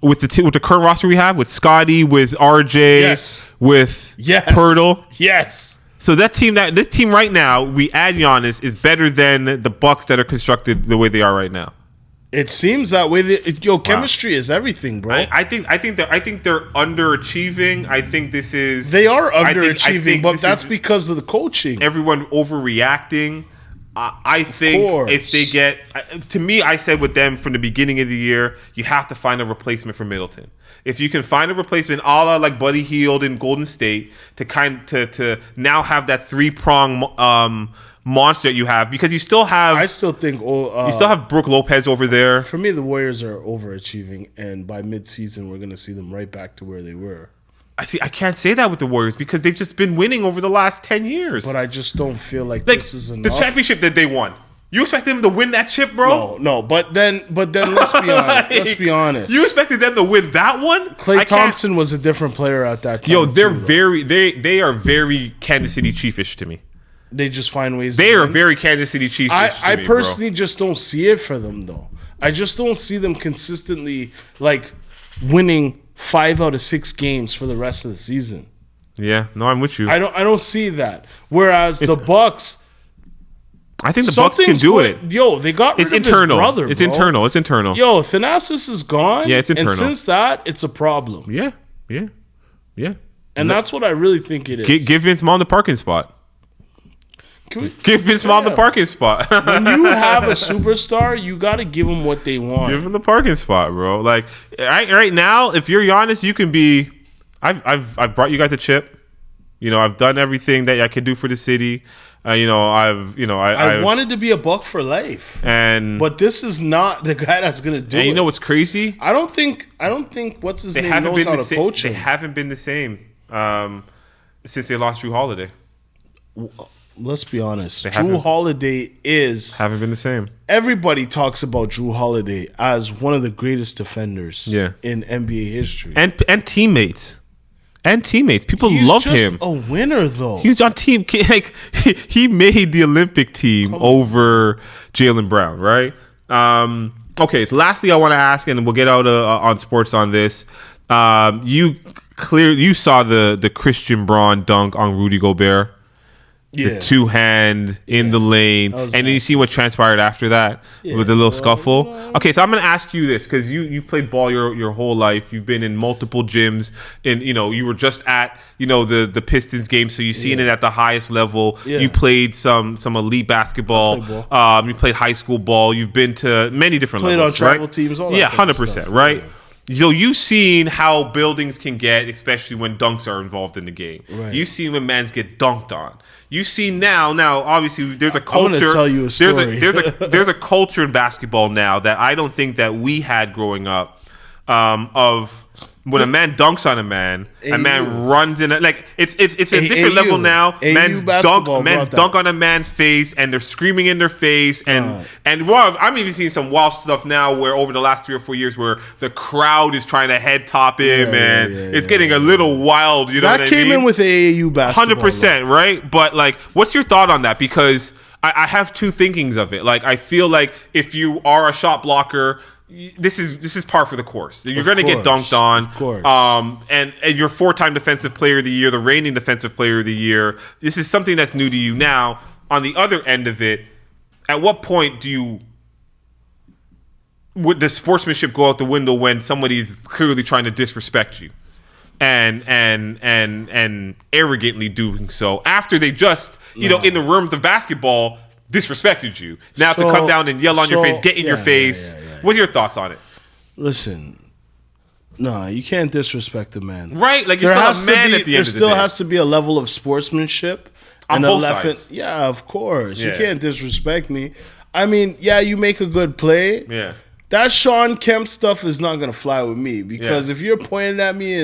With the current roster we have, with Scotty, with RJ, with Pirtle, So this team right now, we add Giannis is better than the Bucks that are constructed the way they are right now. It seems that way. Chemistry is everything, bro. I think they're underachieving. I think this is they are underachieving, but that's because of the coaching. Everyone overreacting. I think if they get to me, I said with them from the beginning of the year, you have to find a replacement for Middleton. If you can find a replacement, a la like Buddy Hield in Golden State, to now have that 3-prong monster that you have, because you still have. I still think you still have Brook Lopez over there. For me, the Warriors are overachieving, and by mid-season, we're going to see them right back to where they were. I can't say that with the Warriors because they've just been winning over the last 10 years. But I just don't feel like this is enough. The championship that they won. You expected them to win that chip, bro? No. But then let's be honest. Let's be honest. You expected them to win that one? Klay Thompson was a different player at that time. They are very Kansas City Chief-ish to me. They just find ways. They are very Kansas City Chiefs. I personally just don't see it for them, though. I just don't see them consistently like winning 5 out of 6 games for the rest of the season. Yeah, no, I'm with you. I don't see that. Whereas the Bucks, I think the Bucks can do it. Yo, they got rid of his brother. It's internal. It's internal. Yo, Thanasis is gone. Yeah, it's internal. And since that, it's a problem. Yeah. And that's what I really think it is. Give Vince Vaughn the parking spot. Give Vince Vaughn the parking spot. When you have a superstar, you got to give them what they want. Give him the parking spot, bro. Like right now, if you're Giannis, you can be. I've brought you guys a chip. I've done everything that I could do for the city. I wanted to be a Buck for life, but this is not the guy that's gonna do it. You know what's crazy? I don't think what's his name knows how to coach him. They haven't been the same. since they lost Drew Holiday. Let's be honest. They Drew Holiday haven't been the same. Everybody talks about Drew Holiday as one of the greatest defenders in NBA history. And teammates. And teammates. People love him. He's just a winner, though. He was on team. Like, he made the Olympic team over Jaylen Brown, right? Okay, so lastly, I want to ask, and we'll get out on sports on this. You saw the Christian Braun dunk on Rudy Gobert. The two-hand in the lane. And then you see what transpired after that with the little scuffle. Okay, so I'm going to ask you this because you've played ball your whole life. You've been in multiple gyms. And, you were just at, the Pistons game, so you've seen it at the highest level. You played some elite basketball. You played high school ball. You've been to many different levels, Played on travel teams, all that kind of 100%, stuff. right? So you've seen how buildings can get, especially when dunks are involved in the game. Right. You've seen when mans get dunked on. You see now obviously there's a culture. I'm gonna tell you a story. There's a culture in basketball now that I don't think that we had growing up, of when a man dunks on a man runs in it's a different level now. Men's dunk on a man's face and they're screaming in their face and I'm even seeing some wild stuff now where over the last 3 or 4 years where the crowd is trying to head top him it's getting a little wild. You know what I mean? That came in with AAU basketball. 100%, right? But what's your thought on that? Because I have two thinkings of it. I feel like if you are a shot blocker, this is par for the course. You're going to get dunked on. Of course. And you're 4-time defensive player of the year, the reigning defensive player of the year. This is something that's new to you now. On the other end of it, at what point would the sportsmanship go out the window when somebody's clearly trying to disrespect you and arrogantly doing so after they just, in the realms of basketball, disrespected you? Now to come down and yell on your face, get in your face. What are your thoughts on it? Listen, no, you can't disrespect a man. Right? You're still a man at the end of the day. There still has to be a level of sportsmanship. On both sides. Yeah, of course. Yeah. You can't disrespect me. I mean, you make a good play. Yeah. That Sean Kemp stuff is not going to fly with me because if you're pointing at me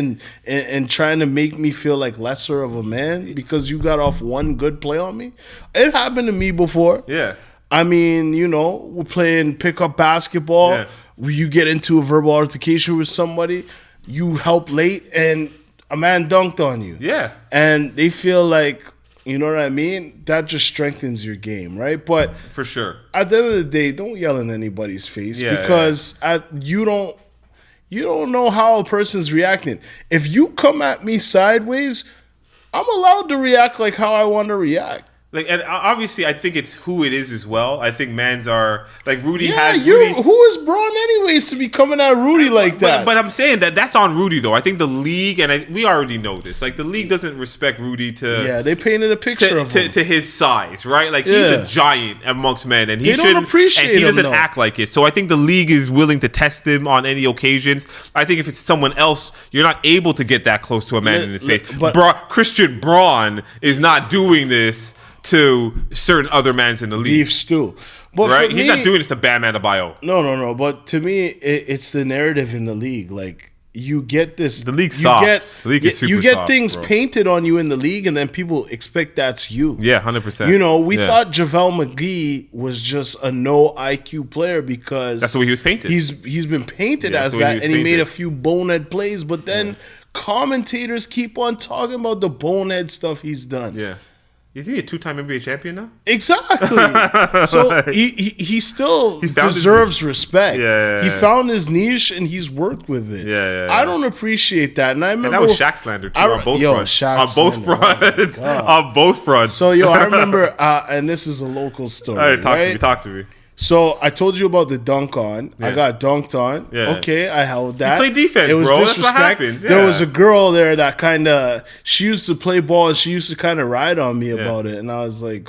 and trying to make me feel like lesser of a man because you got off one good play on me, it happened to me before. Yeah. I mean, we're playing pickup basketball. Yeah. You get into a verbal altercation with somebody, you help late, and a man dunked on you. Yeah. And they feel like, you know what I mean? That just strengthens your game, right? But for sure, at the end of the day, don't yell in anybody's face because you don't know how a person's reacting. If you come at me sideways, I'm allowed to react like how I want to react. And obviously, I think it's who it is as well. I think mans are Rudy who is Braun anyways to be coming at Rudy like that? But I'm saying that's on Rudy though. I think the league we already know this. The league doesn't respect Rudy to. They painted a picture of him to his size, right? He's a giant amongst men, and he don't appreciate and he doesn't him, act like it. So I think the league is willing to test him on any occasions. I think if it's someone else, you're not able to get that close to a man in his face. But Christian Braun is not doing this to certain other mans in the league. Beef stew. But right? He's not doing this to Bam Adebayo. No. But to me, it's the narrative in the league. You get this. The league's soft. The league is super soft. You get things painted on you in the league, and then people expect that's you. Yeah, 100%. We thought JaVale McGee was just a no IQ player because that's the way he was painted. He's been painted as that, and he made a few bonehead plays. But then commentators keep on talking about the bonehead stuff he's done. Yeah. Is he a 2-time NBA champion now? Exactly. So he still deserves respect. He found his niche and he's worked with it. I don't appreciate that. And I remember that was Shaq slander too on both fronts. On both fronts. So I remember, and this is a local story. All right, talk to me. So I told you about the dunk on. I got dunked on. Yeah. Okay, I held that. You play defense, it was bro. disrespect. That's what happens. Yeah. There was a girl there that she used to play ball and she used to kind of ride on me about it. And I was like,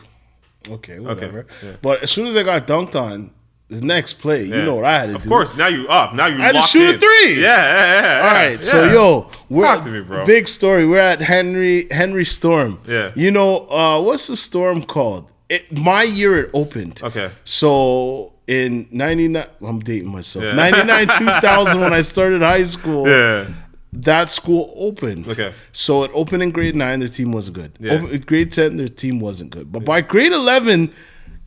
okay, whatever. Okay. Yeah. But as soon as I got dunked on, the next play, you know what I had to do. Of course, now you up. Now you I had to shoot a three. Yeah. All right, so talk to me, bro. Big story. We're at Henry Storm. Yeah. What's the storm called? My year it opened. Okay. So in 99, I'm dating myself. 99, 2000 when I started high school. Yeah. that school opened. Okay. So it opened in grade 9, their team wasn't good. Yeah. Grade 10, their team wasn't good. But by grade 11,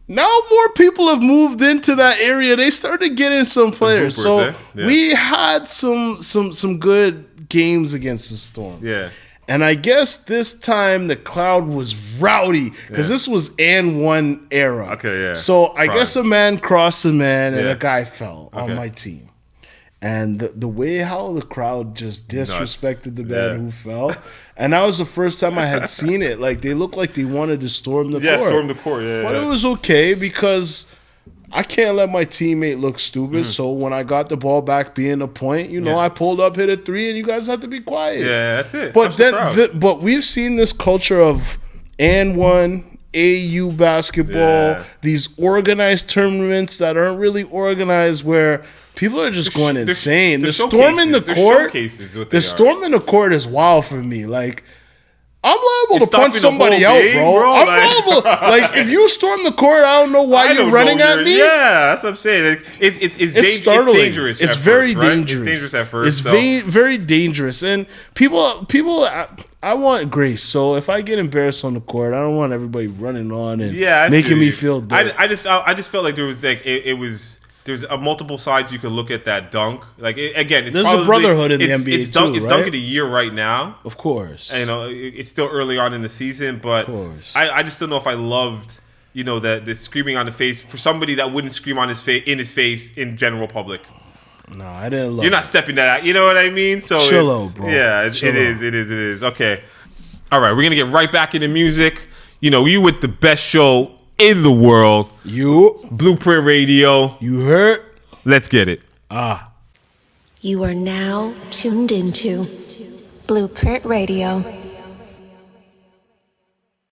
now more people have moved into that area. They started getting some players. hoopers, So we had some good games against the Storm. Yeah. And I guess this time the crowd was rowdy because this was and one era. Okay, yeah. So I guess a man crossed a man and Yeah. a guy fell on my team. And the way how the crowd just disrespected the man who fell, and that was the first time I had seen it. Like, they looked like they wanted to storm the court. Yeah, storm the court. Yeah, But it was okay because I can't let my teammate look stupid. So when I got the ball back being a point, I pulled up, hit a 3, and you guys have to be quiet. Yeah, that's it. But but we've seen this culture of and one AU basketball, these organized tournaments that aren't really organized where people are just going insane. The storm in the court, the storm in the court is wild for me. Like, I'm liable to punch somebody out, bro. I'm liable. Like, if you storm the court, I don't know why you're running at me. Yeah, that's what I'm saying. It's startling. It's dangerous. It's at very first, right? dangerous. It's dangerous at first. It's very dangerous. And people, I want grace. So if I get embarrassed on the court, I don't want everybody running on and making me feel dirty. I just felt like there was like there's multiple sides you could look at that dunk. Like, again, there's a brotherhood in the NBA it's dunk, too, It's right? dunk of the year right now. Of course. And, it's still early on in the season, but I just don't know if I loved, the screaming on the face for somebody that wouldn't scream on in his face in general public. No, I didn't love You're not stepping that out. You know what I mean? So chill out, bro. Yeah, it is. Okay. All right, we're going to get right back into music. You with the best show in the world. Blueprint Radio. You heard? Let's get it. You are now tuned into Blueprint Radio.